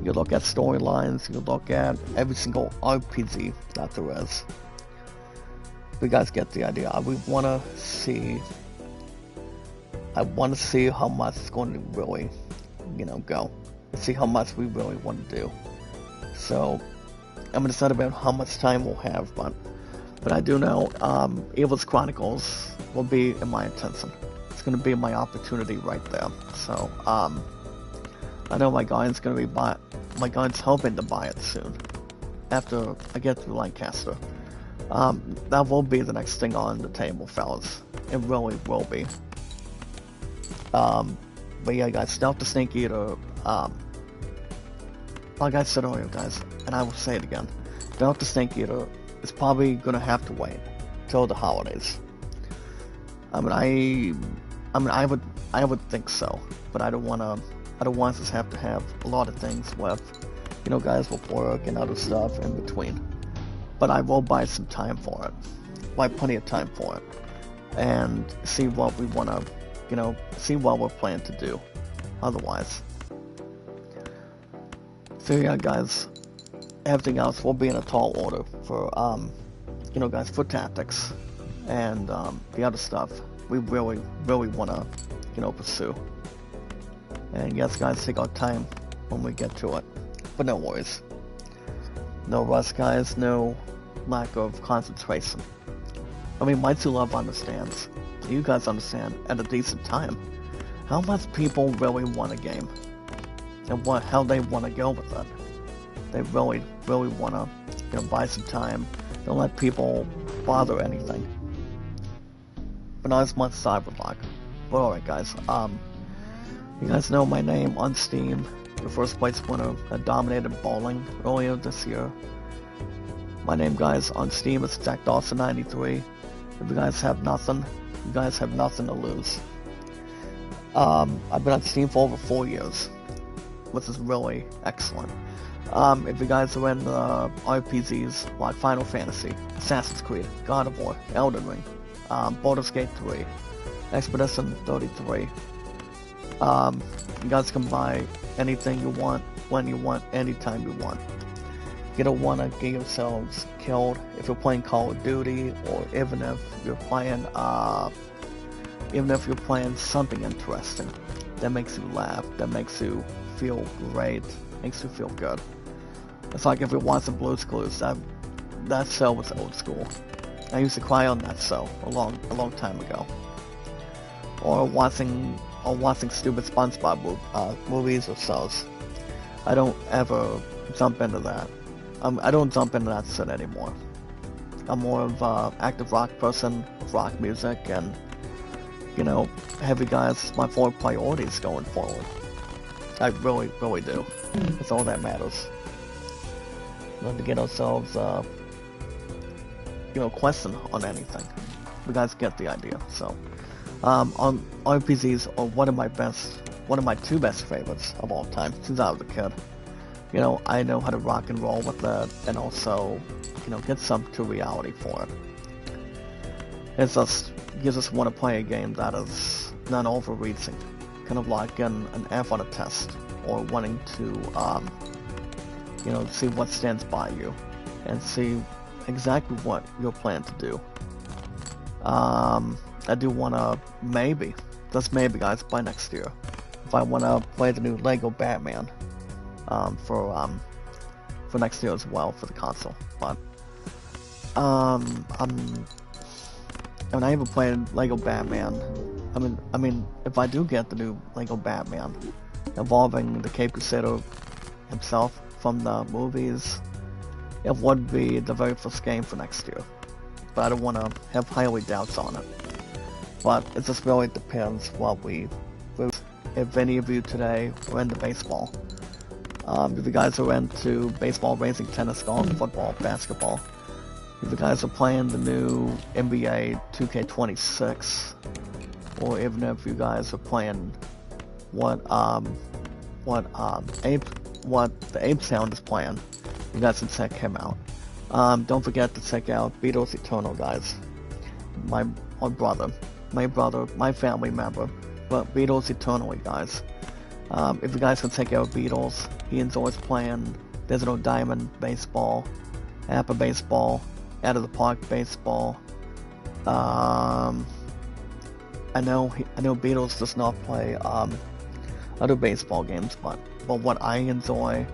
You look at storylines, you look at every single RPG that there is. You guys get the idea. I want to see how much it's going to really, go. See how much we really want to do. So, I'm going to decide about how much time we'll have, but I do know Evil's Chronicles will be in my attention. It's going to be my opportunity right there. So, I know my guy's hoping to buy it soon. After I get through Lancaster. That will be the next thing on the table, fellas. It really will be. But yeah, guys, Stealth the Snake Eater, like I said earlier, guys, and I will say it again, Stealth the Snake Eater is probably gonna have to wait till the holidays. I would think so, but I don't want us to have a lot of things with, guys with work and other stuff in between. But I will buy some time for it, buy plenty of time for it, and see what we want to, see what we're planning to do otherwise. So yeah, guys, everything else will be in a tall order for, guys, for Tactics and the other stuff we really, really want to, pursue. And yes, guys, take our time when we get to it, but no worries. No rush, guys, no lack of concentration. My true love understands, you guys understand at a decent time, how much people really want a game, and how they want to go with it. They really, really want to, buy some time, don't let people bother anything. But not as much as I would like. But alright, guys, you guys know my name on Steam. The first place winner that dominated bowling earlier this year My name, guys, on Steam is Jack Dawson 93. If you guys have nothing, you guys have nothing to lose. I've been on Steam for over 4 years, which is really excellent. If you guys are in RPGs like Final Fantasy, Assassin's Creed, God of War, Elden Ring, Baldur's Gate 3, Expedition 33, you guys can buy anything you want, when you want, anytime you want. You don't want to get yourselves killed if you're playing Call of Duty, or even if you're playing something interesting that makes you laugh, that makes you feel great, makes you feel good. It's like if you're watching Blue's Clues, that show was old school. I used to cry on that show a long time ago. Or watching stupid SpongeBob movies or shows. I don't ever jump into that. I don't jump into that shit anymore. I'm more of an active rock person with rock music, and have you guys my 4 priorities going forward. I really do. That's all that matters. Not to get ourselves, question on anything. You guys get the idea. So, on RPGs are one of my 2 best favorites of all time since I was a kid. I know how to rock and roll with it, and also, get some to reality for it. You just want to play a game that is not overreaching, kind of like an F on a test, or wanting to, see what stands by you, and see exactly what you're planning to do. I do want to just maybe guys, by next year, if I want to play the new Lego Batman, for next year as well for the console. But I haven't played Lego Batman. I mean, if I do get the new Lego Batman involving the Cape Crusader himself from the movies, it would be the very first game for next year. But I don't want to have highly doubts on it. But it just really depends if any of you today are into baseball. If you guys are into baseball, racing, tennis, golf, football, basketball, if you guys are playing the new NBA 2K26, or even if you guys are playing what the Ape Sound is playing, you guys can check him out. Don't forget to check out Beatles Eternal, guys. My brother, my family member, but Beatles Eternally, guys. If you guys can check out Beatles, he enjoys playing Digital Diamond Baseball, Apple Baseball, Out of the Park Baseball. I know Beatles does not play other baseball games, but what I enjoy,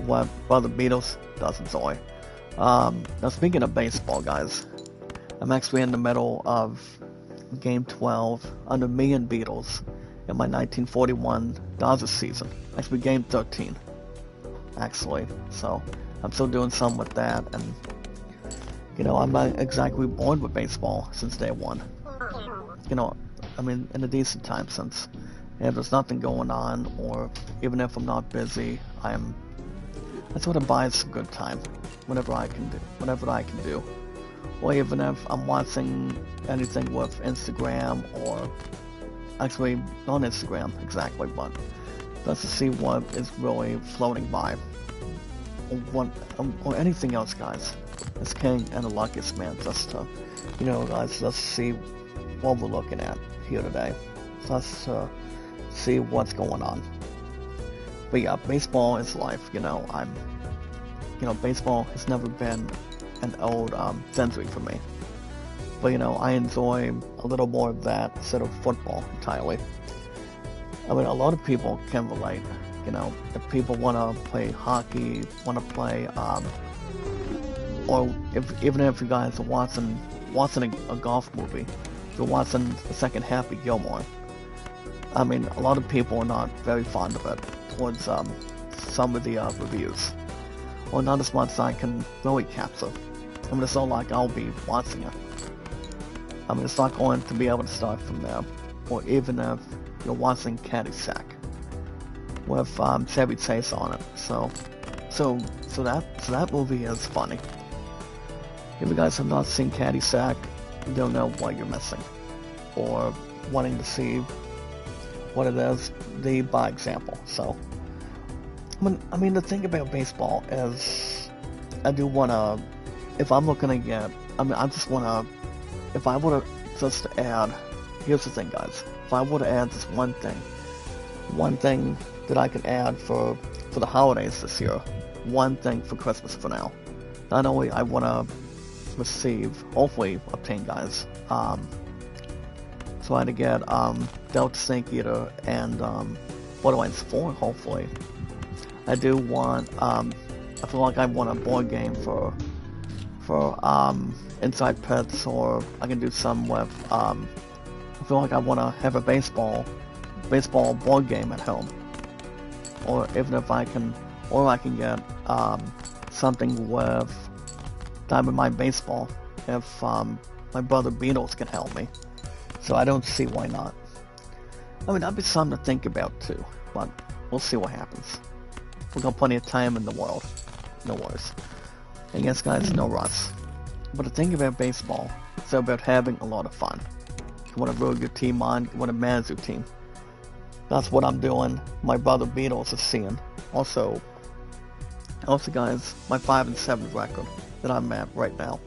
what Brother Beatles does enjoy. Now speaking of baseball, guys, I'm actually in the middle of Game 12 under me and Beatles in my 1941 Dodgers season. Actually, Game 13, actually. So I'm still doing some with that, and I'm not exactly bored with baseball since day one. In a decent time, since if there's nothing going on, or even if I'm not busy, that's what buys a good time. Whenever I can do. Or even if I'm watching anything with Instagram, or actually not Instagram exactly, but just to see what is really floating by, or anything else, guys. It's King and the luckiest man, just to, guys, let's see what we're looking at here today. Just to see what's going on. But yeah, baseball is life. Baseball has never been an old century for me. But I enjoy a little more of that instead of football entirely. A lot of people can relate. If people want to play hockey, want to play, or even if you guys are watching a golf movie, if you're watching the second Happy Gilmore, a lot of people are not very fond of it towards some of the reviews. Or not as much as I can really capture. It's not like I'll be watching it. It's not going to be able to start from there. Or even if you're watching Caddyshack with Chevy Chase on it. So that movie is funny. If you guys have not seen Caddyshack, you don't know what you're missing, or wanting to see what it is, lead by example. So, I mean, the thing about baseball is, I do wanna, if I'm looking to get, I just wanna, if I were to just add, here's the thing, guys, if I were to add just one thing that I can add for the holidays this year, one thing for Christmas for now. Not only I wanna receive, hopefully obtain, guys, try to get Delta Snake Eater and Borderlands 4, hopefully. I do want, I feel like I want a board game for Inside Pets, or I can do some with, I feel like I want to have a baseball board game at home. Or even if I can, or I can get something with Diamond Mine Baseball, if my brother Beatles can help me. So I don't see why not. I mean, that'd be something to think about too, but we'll see what happens. We've got plenty of time in the world. No worries. And yes, guys, no rush. But the thing about baseball, it's about having a lot of fun. You want to build your team on, you want to manage your team. That's what I'm doing. My brother Beatles is seeing. Also, guys, my 5-7 record that I'm at right now.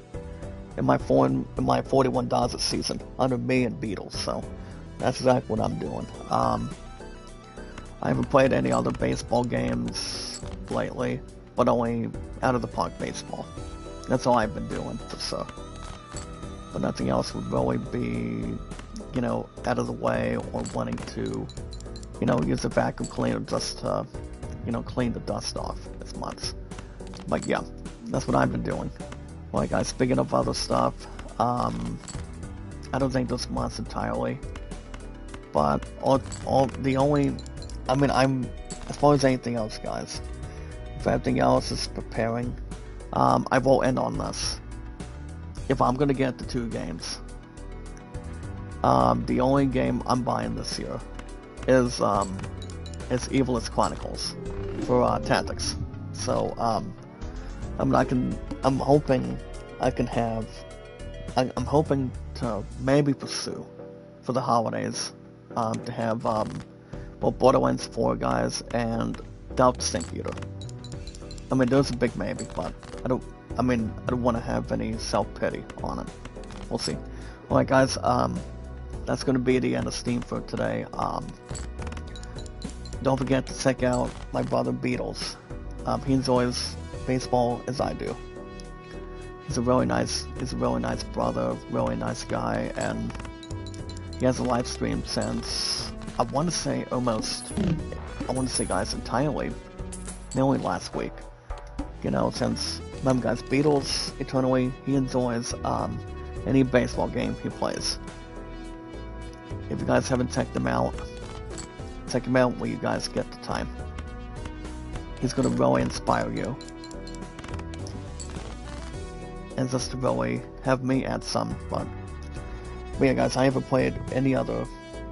In my 41 Dodgers season, under me and Beatles. So that's exactly what I'm doing. I haven't played any other baseball games lately, but only out of the park baseball. That's all I've been doing for sure. But nothing else would really be, you know, out of the way, or wanting to, you know, use a vacuum cleaner just to, you know, clean the dust off as much. But yeah, that's what I've been doing. Like, guys, speaking of other stuff, I don't think this month's entirely, but the only, I mean, as far as anything else, guys, if everything else is preparing, I will end on this. If I'm gonna get the 2 games, the only game I'm buying this year is Evil's Chronicles for Tactics. So, I'm hoping I can have, I'm hoping to maybe pursue for the holidays, to have, well, Borderlands 4, guys, and Delta Snake Eater. I mean, there's a big maybe, but I don't want to have any self-pity on it. We'll see. Alright, guys, that's going to be the end of Steam for today. Don't forget to check out my brother Beatles. He enjoys baseball as I do. He's a really nice brother, really nice guy, and he has a live stream since, I want to say guys, entirely, nearly last week. You know, since, remember guys, Beatles, eternally, he enjoys any baseball game he plays. If you guys haven't checked him out, check him out when you guys get the time. He's going to really inspire you. And just to really have me add some, but yeah, guys, I haven't played any other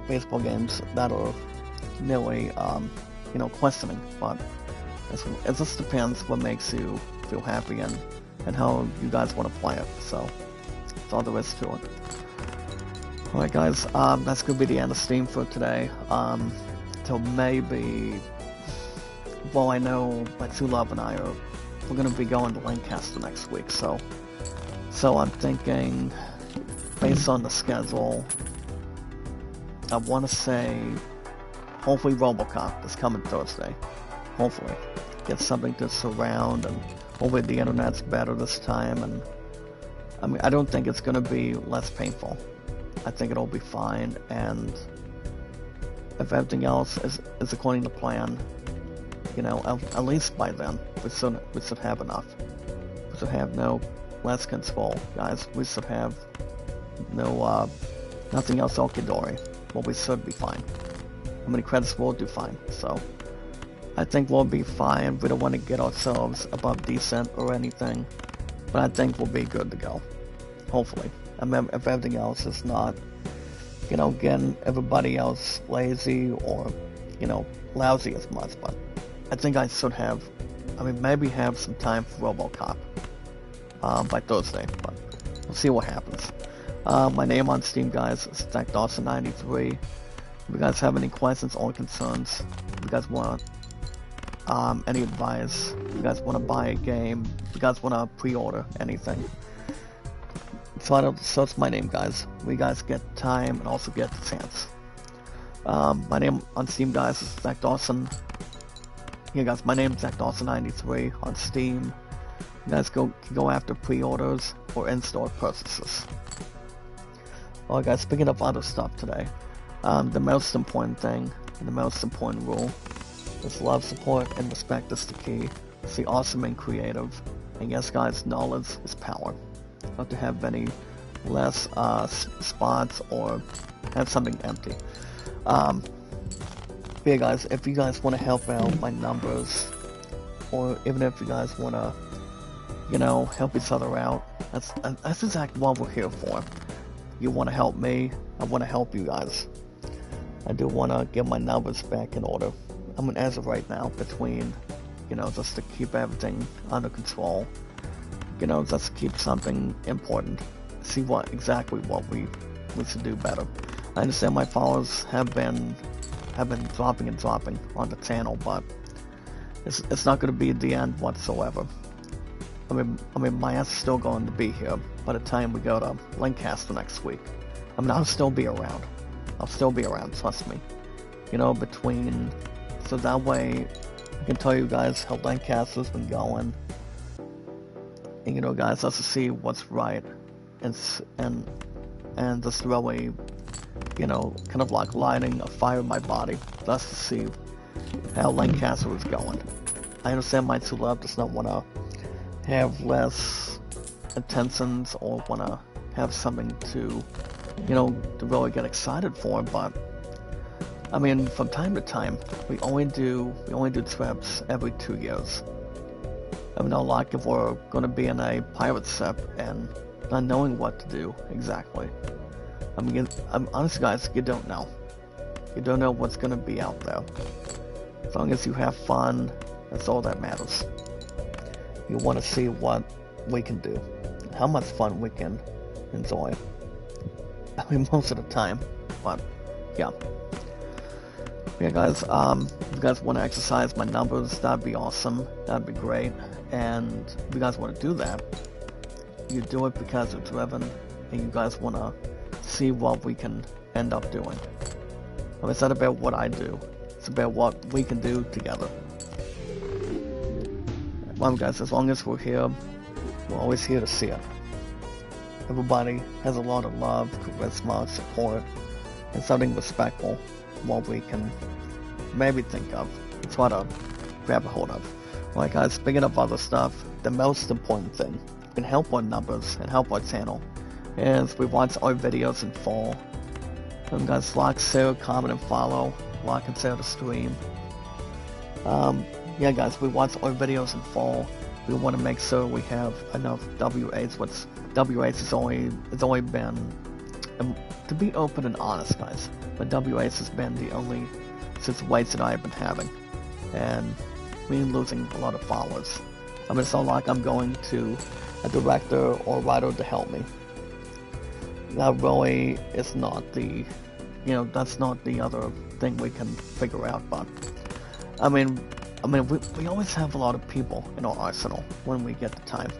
baseball games that are nearly, you know, questioning, but it just depends what makes you feel happy and how you guys want to play it, so that's all there is to it. Alright, guys, that's going to be the end of Steam for today. Till maybe, well, I know my True Love and I we're going to be going to Lancaster next week, so I'm thinking, based on the schedule, I want to say, hopefully RoboCop is coming Thursday. Hopefully. Get something to surround, and hopefully the internet's better this time, and I mean, I don't think it's going to be less painful. I think it'll be fine, and if everything else is according to plan, you know, at least by then, we should have enough. We should have no less control, guys. We should have no, nothing else okidori. Well, we should be fine. How many credits will do fine, so I think we'll be fine. We don't want to get ourselves above decent or anything, but I think we'll be good to go. Hopefully. I mean, if everything else is not, you know, getting everybody else lazy or, you know, lousy as much, but I think I should have, I mean, maybe have some time for RoboCop. by Thursday, but we'll see what happens. My name on Steam, guys, is ZachDawson93. If you guys have any questions or concerns, if you guys want any advice, if you guys want to buy a game, if you guys want to pre-order anything, search my name, guys. We guys get time and also get the chance. My name on Steam, guys, is Zach Dawson. Yeah, guys, my name is ZachDawson93 on Steam. You guys can go after pre-orders or in-store purchases. Alright, guys, speaking of other stuff today, the most important thing and the most important rule is love, support, and respect is the key. Stay awesome and creative. And yes, guys, knowledge is power. Not to have any less spots or have something empty. Yeah, guys, if you guys want to help out my numbers, or even if you guys want to, you know, help each other out, that's exactly what we're here for. You want to help me, I want to help you guys. I do want to get my numbers back in order. I mean, as of right now, between, you know, just to keep everything under control, you know, just keep something important, see exactly what we should do better. I understand my followers have been dropping and dropping on the channel, but it's not going to be the end whatsoever. I mean, my ass is still going to be here by the time we go to Lancaster next week. I mean, I'll still be around. I'll still be around, trust me. You know, so that way I can tell you guys how Lancaster's been going. And, you know, guys, let's see what's right, and just really, you know, kind of like lighting a fire in my body, just to see how Lancaster is going. I understand my celeb does not want to have less attentions or want to have something to, you know, to really get excited for, but I mean, from time to time, we only do trips every 2 years. I mean, not like if we're going to be in a pirate ship and not knowing what to do exactly. I mean, honestly, guys, you don't know. You don't know what's going to be out there. As long as you have fun, that's all that matters. You want to see what we can do, how much fun we can enjoy. I mean, most of the time, but yeah. Yeah, guys, if you guys want to exercise my numbers, that'd be awesome. That'd be great. And if you guys want to do that, you do it because you're driven, and you guys want to see what we can end up doing. I mean, it's not about what I do, it's about what we can do together. Well, guys, as long as we're here, we're always here to see it. Everybody has a lot of love, charisma, support, and something respectful, what we can maybe think of and try to grab a hold of. Like, guys, speaking of other stuff, the most important thing can help our numbers and help our channel is we watch our videos in full. And guys, like, share, comment, and follow. Like and share the stream. Yeah, guys, we watch our videos in full. We want to make sure we have enough WH. What's WH has only been, to be open and honest, guys, but WH has been the only situation I've been having, and we're losing a lot of followers. I mean, it's not like I'm going to a director or writer to help me. That really is not the, you know, that's not the other thing we can figure out, but I mean, we always have a lot of people in our arsenal when we get the time.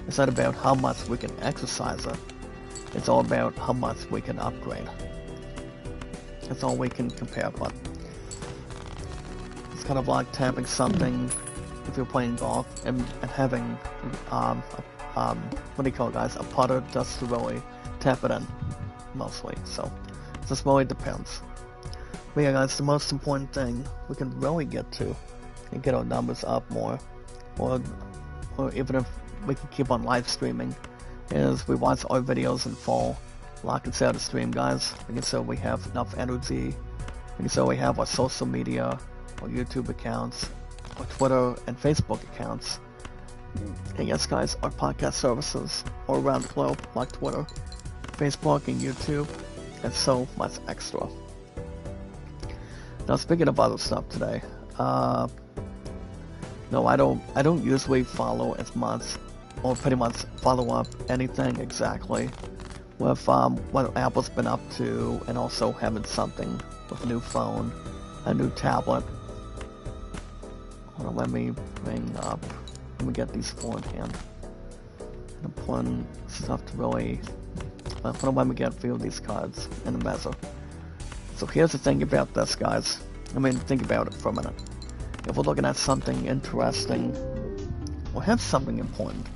It's not about how much we can exercise it, it's all about how much we can upgrade. That's all we can compare, but it's kind of like tapping something if you're playing golf and having, what do you call it, guys, a putter just to really tap it in, mostly, so it just really depends. But yeah, guys, the most important thing we can really get to and get our numbers up more, or even if we can keep on live streaming, is we watch our videos in full, like and share the stream, guys. We can say we have enough energy. We can say we have our social media, our YouTube accounts, our Twitter and Facebook accounts. And yes, guys, our podcast services all around the globe, like Twitter, Facebook, and YouTube, and so much extra. Now, speaking of other stuff today, no, I don't usually follow as much or pretty much follow up anything exactly with what Apple's been up to, and also having something with a new phone, a new tablet. Hold on, let me get these four in hand. Important stuff to really. Hold on, let me get a few of these cards in the mezzo. So here's the thing about this, guys. I mean, think about it for a minute. If we're looking at something interesting, or have something important,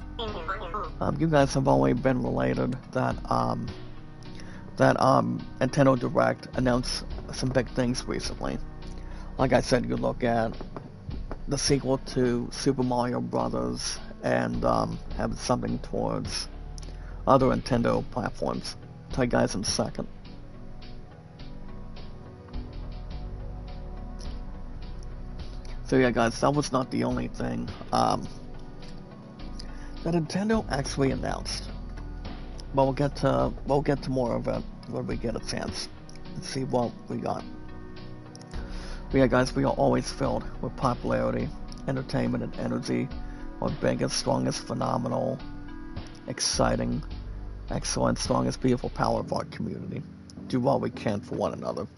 you guys have already been related that Nintendo Direct announced some big things recently. Like I said, you look at the sequel to Super Mario Brothers, and have something towards other Nintendo platforms. I'll tell you guys in a second. So yeah, guys, that was not the only thing that Nintendo actually announced. But we'll get to more of it when we get a chance. Let's see what we got. But yeah, guys, we are always filled with popularity, entertainment, and energy. Our biggest, strongest, phenomenal, exciting, excellent, strongest, beautiful power of our community. Do what we can for one another.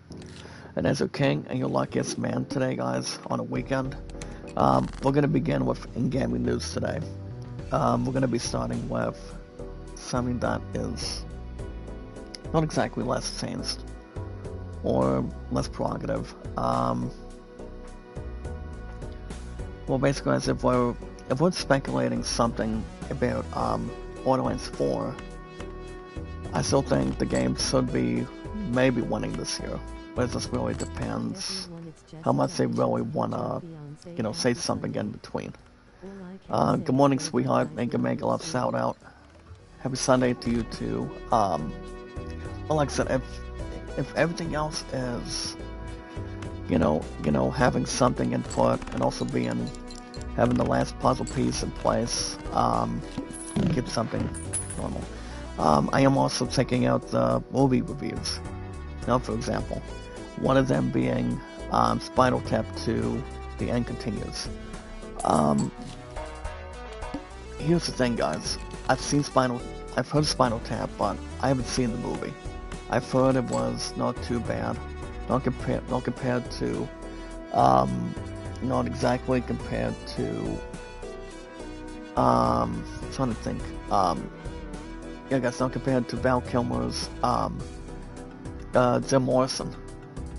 And as your king and your luckiest man today, guys, on a weekend, we're going to begin with in-gaming news today. We're going to be starting with something that is not exactly less changed or less prerogative. Well, basically, as if we're speculating something about Borderlands 4, I still think the game should be maybe winning this year. But it just really depends how much they really wanna, say something in between. Good morning, sweetheart. Make a love shout out. Happy Sunday to you too. Well, like I said, if everything else is, having something input and also having the last puzzle piece in place, keep something normal. I am also checking out the movie reviews. For example, one of them being Spinal Tap 2, The End Continues. Here's the thing, guys. I've heard Spinal Tap, but I haven't seen the movie. I've heard it was not too bad. Not compared to, not exactly compared to, I'm trying to think, yeah, I guess not compared to Val Kilmer's, Jim Morrison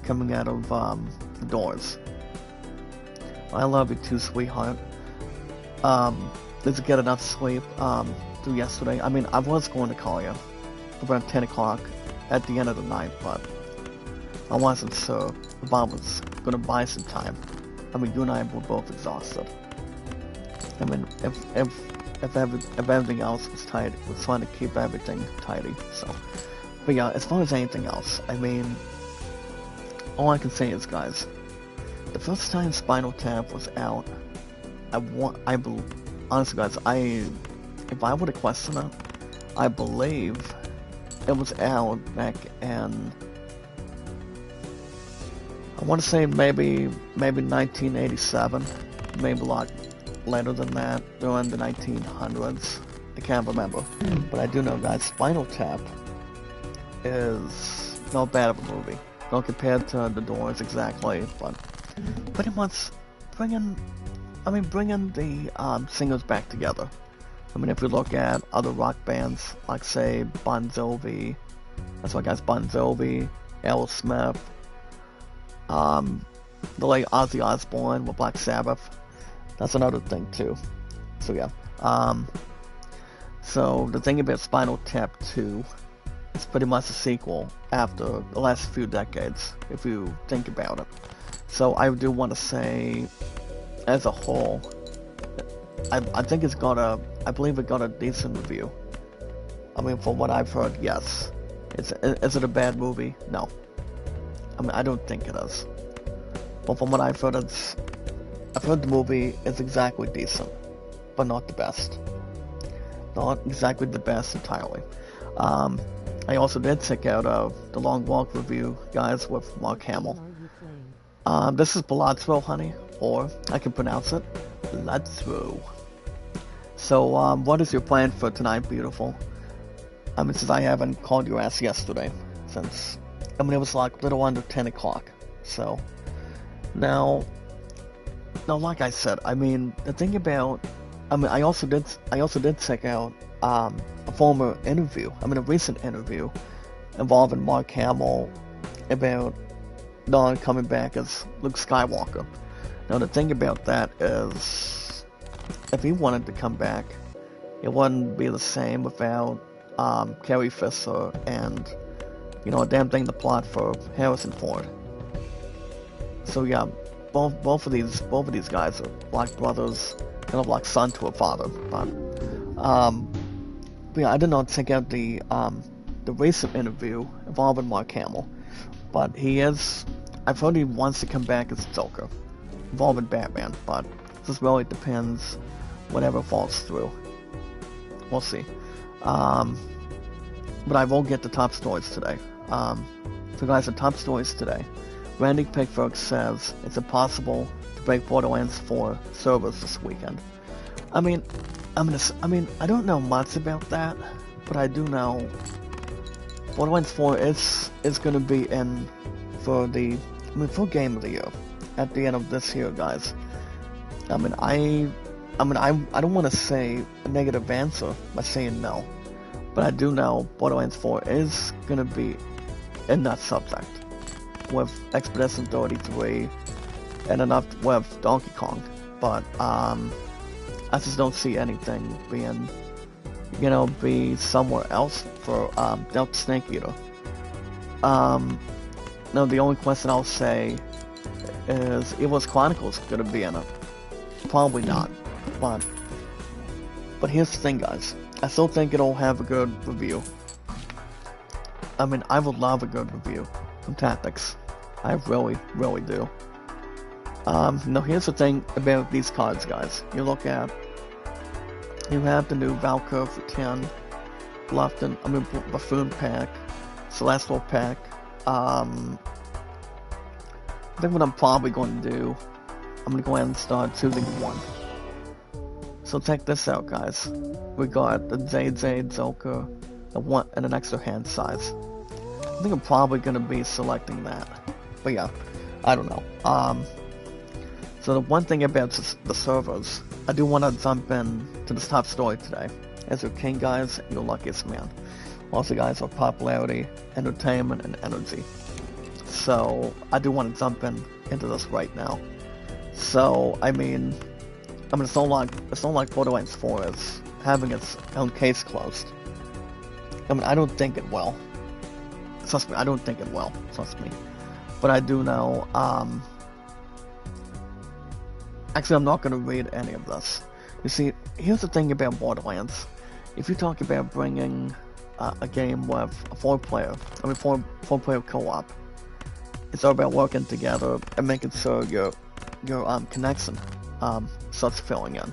coming out of the Doors. I love you too, sweetheart. Did you get enough sleep through yesterday? I mean, I was going to call you around 10 o'clock at the end of the night, but I wasn't sure if I was going to buy some time. I mean, you and I were both exhausted. I mean, if everything else was tight, was trying to keep everything tidy, so. But yeah, as far as anything else, I mean, all I can say is, guys, the first time Spinal Tap was out, honestly, guys, if I were to question it, I believe it was out back in, I want to say maybe 1987, maybe a lot later than that, during the 1900s. I can't remember, but I do know, guys, Spinal Tap is not bad of a movie. Not compared to The Doors exactly, but pretty much bringing the singers back together. I mean, if you look at other rock bands, like say Bon Jovi, that's why, guys, Bon Jovi, Aerosmith, the late Ozzy Osbourne with Black Sabbath, that's another thing too. So yeah, so the thing about Spinal Tap 2, it's pretty much a sequel after the last few decades, if you think about it. So I do want to say, as a whole, I think I believe it got a decent review. I mean, from what I've heard, yes. Is it a bad movie? No. I mean, I don't think it is. But from what I've heard, I've heard the movie is exactly decent, but not the best. Not exactly the best entirely. I also did check out the Long Walk review, guys, with Mark Hamill. This is Balatro, honey, or I can pronounce it, Balatro. So, what is your plan for tonight, beautiful? I mean, since I haven't called your ass yesterday, since, I mean, it was like a little under 10 o'clock. So, now, like I said, I mean, the thing about, I mean, I also did check out, a former interview, I mean, a recent interview involving Mark Hamill about Don coming back as Luke Skywalker. Now, the thing about that is, if he wanted to come back, it wouldn't be the same without Carrie Fisher and, you know, a damn thing to plot for Harrison Ford. So yeah, both of these guys are like brothers, kind of like son to a father. But yeah, I did not check out the recent interview involving Mark Hamill, but I've heard he wants to come back as Joker, involving Batman, but this really depends whatever falls through. We'll see. But I will get the top stories today. So guys, the top stories today. Randy Pickford says it's impossible to break Borderlands 4 servers this weekend. I mean, I don't know much about that, but I do know Borderlands 4 is gonna be in for for Game of the Year at the end of this year, guys. I don't want to say a negative answer by saying no, but I do know Borderlands 4 is gonna be in that subject with Expedition 33 and enough with Donkey Kong, but I just don't see anything being, you know, be somewhere else for Delta Snake Eater. No, the only question I'll say is, Evil's Chronicles gonna be in it? Probably not, but here's the thing, guys. I still think it'll have a good review. I mean, I would love a good review from Tactics. I really, really do. Now here's the thing about these cards, guys. You have the new Valkyr for 10, Buffoon pack, Celestial pack. I think what I'm probably going to do, I'm going to go ahead and start choosing one. So check this out, guys. We got the JJ Joker and an extra hand size. I think I'm probably going to be selecting that. But yeah, I don't know. So the one thing about the servers, I do want to jump in to this top story today. As your king, guys, your luckiest man. Also, guys, are popularity, entertainment, and energy. So I do want to jump into this right now. So I mean, it's not like Borderlands 4 is having its own case closed. I mean, I don't think it will. Trust me, I don't think it will. Trust me. But I do know, actually, I'm not going to read any of this. You see, here's the thing about Borderlands. If you talk about bringing a game with a four-player co-op, it's all about working together and making sure your connection starts filling in.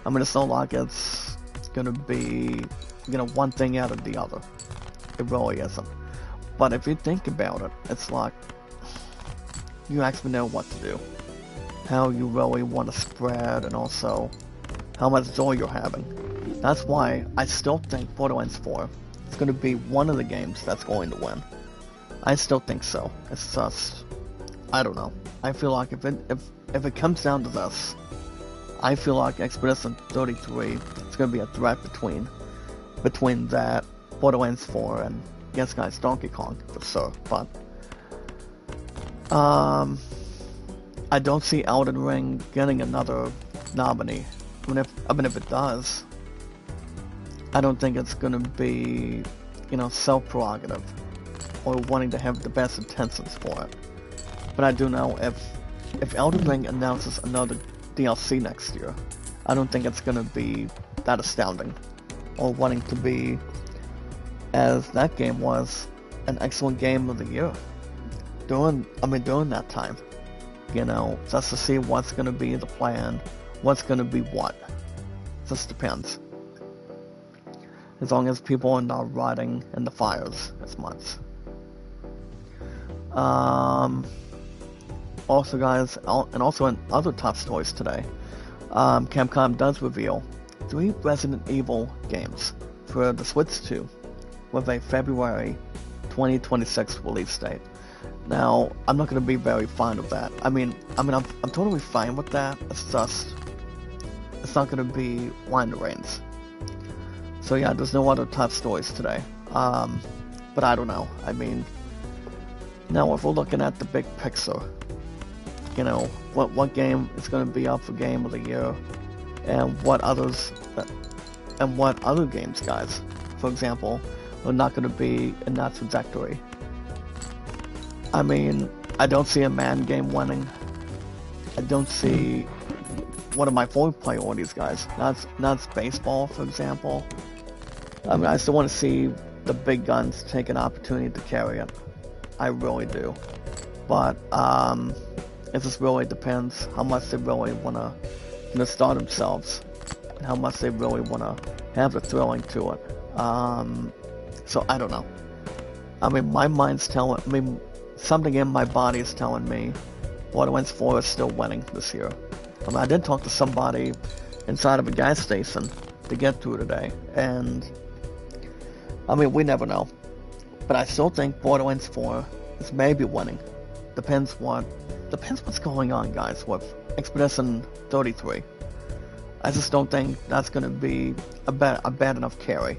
I mean, it's not like it's going to be, you know, one thing out of the other. It really isn't. But if you think about it, it's like you actually know what to do, how you really want to spread, and also how much joy you're having. That's why I still think Borderlands 4 is going to be one of the games that's going to win. I still think so. It's just, I don't know. I feel like if it comes down to this, I feel like Expedition 33 is going to be a threat between that, Borderlands 4, and yes, guys, Donkey Kong for sure. But I don't see Elden Ring getting another nominee. I mean, if it does, I don't think it's gonna be, you know, self-prerogative or wanting to have the best intentions for it. But I do know if Elden Ring announces another DLC next year, I don't think it's gonna be that astounding or wanting to be, as that game was, an excellent game of the year during that time. You know, just to see what's gonna be the plan, what's gonna be what. Just depends. As long as people are not rotting in the fires as much. Also, guys, and also in other top stories today, Capcom does reveal 3 Resident Evil games for the Switch 2 with a February 2026 release date. Now, I'm not going to be very fond of that. I'm totally fine with that. It's just, it's not going to be Wind Reigns. So yeah, there's no other top stories today. But I don't know. I mean, now if we're looking at the big picture, you know, what game is going to be up for Game of the Year, and what other games, guys, for example, are not going to be in that trajectory. I mean, I don't see a Madden game winning. I don't see one of my 4 priorities, guys. That's baseball, for example. I mean, I still want to see the big guns take an opportunity to carry it. I really do. But it just really depends how much they really want to start themselves, and how much they really want to have the thrilling to it. So I don't know. I mean, my mind's telling me, something in my body is telling me Borderlands 4 is still winning this year. I mean, I did talk to somebody inside of a gas station to get through today, and I mean, we never know. But I still think Borderlands 4 is maybe winning. Depends what's going on, guys, with Expedition 33. I just don't think that's going to be a bad enough carry.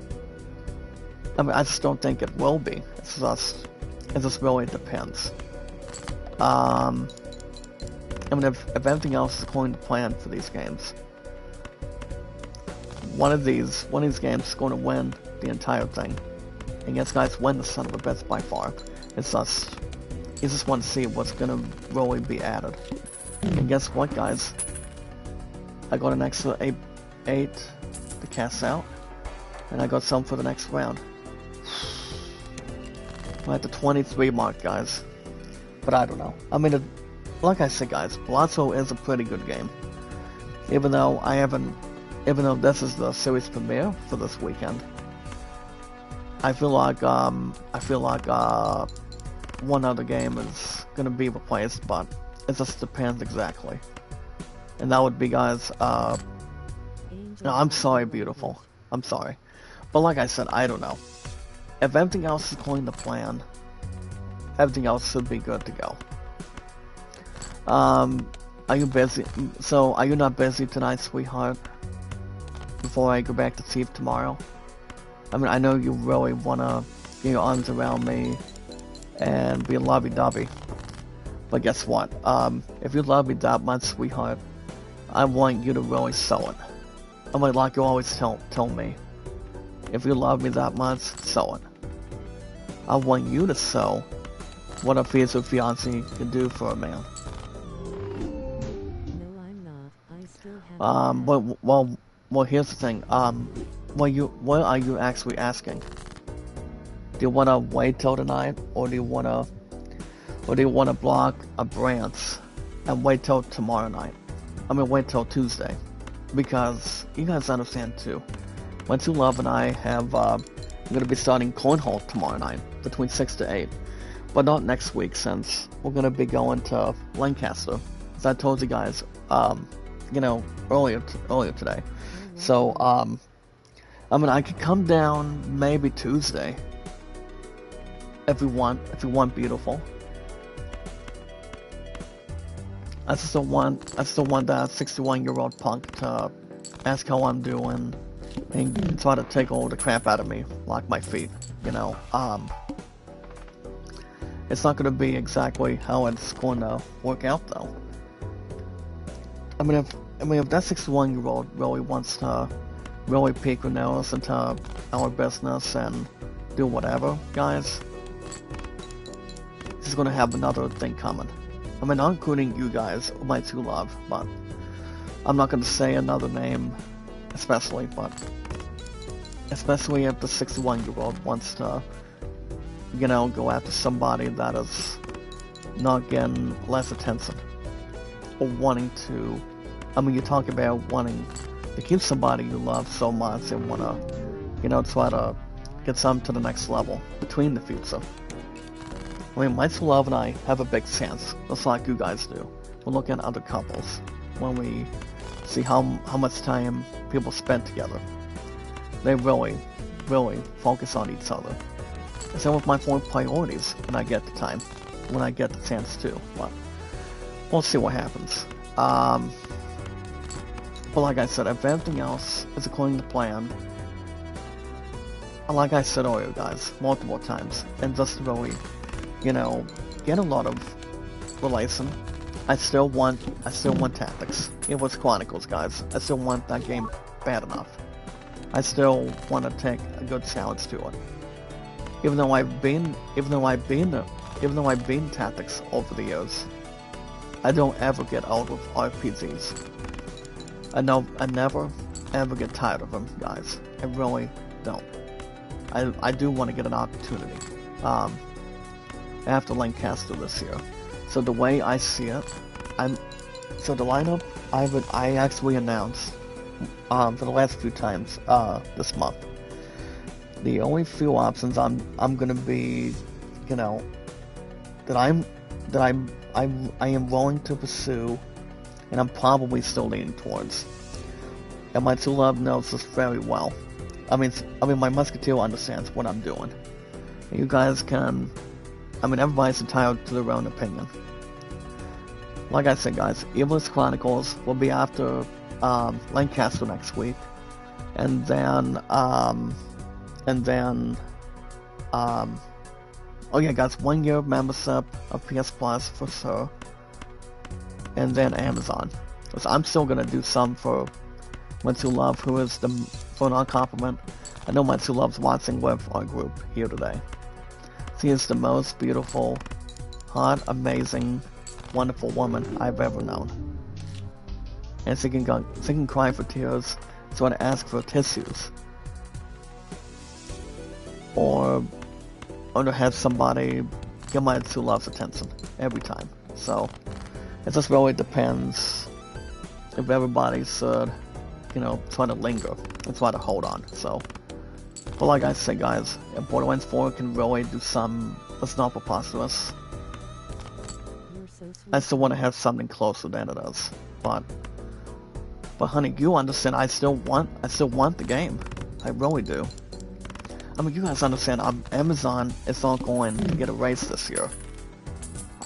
I mean, I just don't think it will be. It just really depends. I mean, if everything else is going to plan for these games, one of these games is going to win the entire thing. And yes, guys, win the son of a bitch by far. It's just, you just want to see what's going to really be added. And guess what, guys? I got an extra 8 to cast out, and I got some for the next round. We're at the 23 mark, guys. But I don't know. I mean, like I said, guys, Balatro is a pretty good game. Even though this is the series premiere for this weekend, I feel like one other game is gonna be replaced, but it just depends exactly. And that would be, guys, no, I'm sorry, beautiful. I'm sorry. But like I said, I don't know. If everything else is going to plan, everything else should be good to go. Are you busy? So, are you not busy tonight, sweetheart? Before I go back to sleep tomorrow? I mean, I know you really want to get your arms around me and be lovey-dovey. But guess what? If you love me that much, sweetheart, I want you to really sell it. I mean, like you always tell me. If you love me that much, sell it. I want you to sell what a future fiance can do for a man. No, I'm not. I still have. Well, here's the thing. What are you actually asking? Do you want to wait till tonight, or do you want to block a branch and wait till tomorrow night? I mean, wait till Tuesday, because you guys understand too. My two love and I have I'm gonna be starting cornhole tomorrow night between 6 to 8, but not next week since we're gonna be going to Lancaster, as I told you guys, you know, earlier today. So I mean, I could come down maybe Tuesday if you want, beautiful. I still want that 61-year-old punk to ask how I'm doing and try to take all the crap out of me, like my feet, you know. It's not going to be exactly how it's going to work out, though. I mean, if that 61-year-old really wants to really peek her nose into our business and do whatever, guys, she's going to have another thing coming. I mean, not including you guys, my two love, but I'm not going to say another name, especially if the 61-year-old wants to, you know, go after somebody that is not getting less attention, or wanting to, I mean, you talk about wanting to keep somebody you love so much and want to, you know, try to get some to the next level between the future. I mean, my two love and I have a big chance, just like you guys do. We're looking at other couples when we see how much time people spend together. They really focus on each other. And same with my 4 priorities when I get the time, when I get the chance to. But we'll see what happens. But like I said, if everything else is according to plan, like I said earlier, guys, multiple times, and just really, get a lot of relation. I still want tactics. It was Chronicles, guys. I still want that game bad enough. I still want to take a good challenge to it. Even though I've been tactics over the years, I don't ever get old with RPGs. I never ever get tired of them, guys. I really don't. I do want to get an opportunity after Lancaster this year. So the way I see it, so the lineup I actually announced for the last few times this month. The only few options I'm gonna be, that I am willing to pursue, and I'm probably still leaning towards. And my 2 love knows this very well. I mean, my Musketeer understands what I'm doing. And you guys can, everybody's entitled to their own opinion. Like I said, guys, Evil's Chronicles will be after Lancaster next week, and then oh yeah, guys, 1 year membership of PS Plus for sure, and then Amazon. So I'm still gonna do some for Matsu Love, who is for non-compliment. I know Matsu Love's watching with our group here today. She is the most beautiful, hot, amazing, wonderful woman I've ever known. And she can cry for tears, so to ask for tissues. Or to have somebody get my Matsu Love's attention every time. So it just really depends if everybody should, try to linger and try to hold on. So, but like I said, guys, if Borderlands 4 can really do some that's not preposterous, I still want to have something closer than it is. But honey, you understand, I still want the game. I really do. You guys understand, Amazon is not going to get erased this year.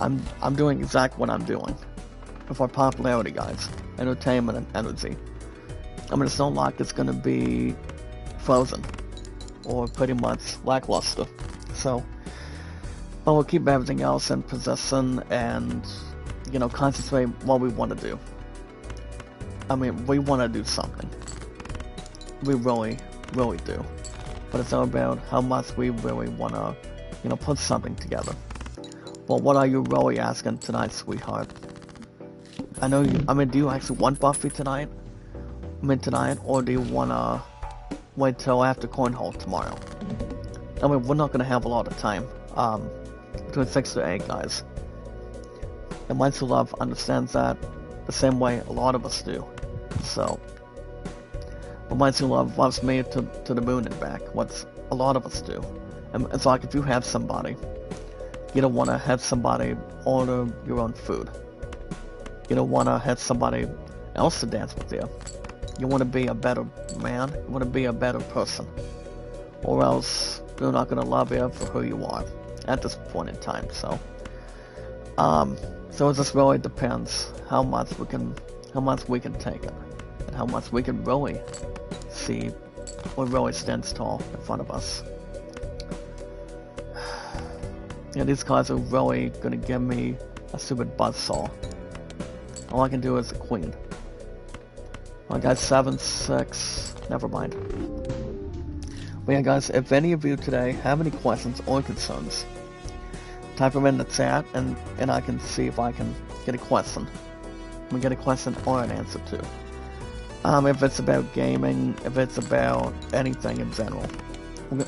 I'm doing exactly what I'm doing. For popularity, guys. Entertainment and energy. It's not like it's gonna be frozen. Or pretty much lackluster. So, but we'll keep everything else in possession and, concentrate what we want to do. We want to do something. We really, really do. But it's all about how much we really want to, put something together. Well, what are you really asking tonight, sweetheart? I know you, do you actually want Buffy tonight? Or do you want to wait till after Cornhole tomorrow? We're not going to have a lot of time, between 6 to 8, guys. And Mindful Love understands that the same way a lot of us do. So, but Mindful Love loves me to the moon and back, what a lot of us do. And it's like if you have somebody, you don't want to have somebody order your own food. You don't want to have somebody else to dance with you. You want to be a better man, you want to be a better person. Or else they're not going to love you for who you are at this point in time. So it just really depends how much we can take it, and how much we can really see what really stands tall in front of us. Yeah, these guys are really gonna give me a stupid buzzsaw. All I can do is a queen. I got 7-6. Never mind. But yeah, guys, if any of you today have any questions or concerns, type them in the chat, and I can see if I can get a question. Get a question or an answer too. If it's about gaming, if it's about anything in general.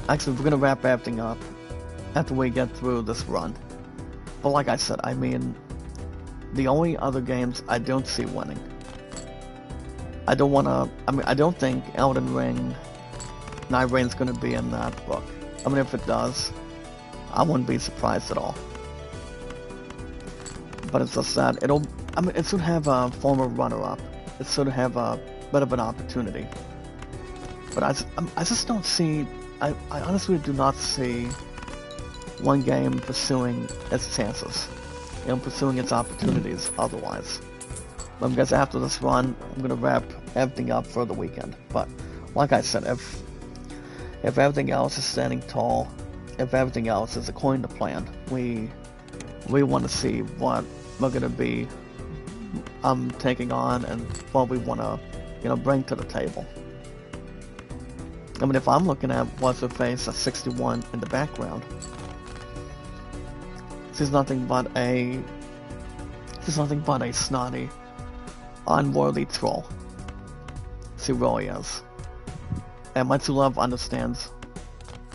Actually, we're gonna wrap everything up after we get through this run. But like I said, the only other games I don't see winning. I don't think Elden Ring, Night Rain's gonna be in that book. If it does, I wouldn't be surprised at all. But it's just that it should have a former runner-up. It should have a bit of an opportunity. But I just don't see, I honestly do not see one game pursuing its chances, pursuing its opportunities otherwise. Because after this run, I'm going to wrap everything up for the weekend. But like I said, if everything else is standing tall, if everything else is according to plan, we want to see what we're going to be taking on and what we want to bring to the table. I mean, if I'm looking at what's her face at 61 in the background, she's nothing but a snotty, unworthy troll. She really is. And my true love understands,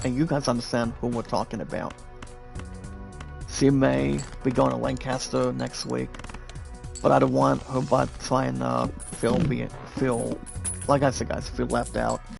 and you guys understand who we're talking about. She may be going to Lancaster next week, but I don't want her butt trying to feel, like I said guys, feel left out.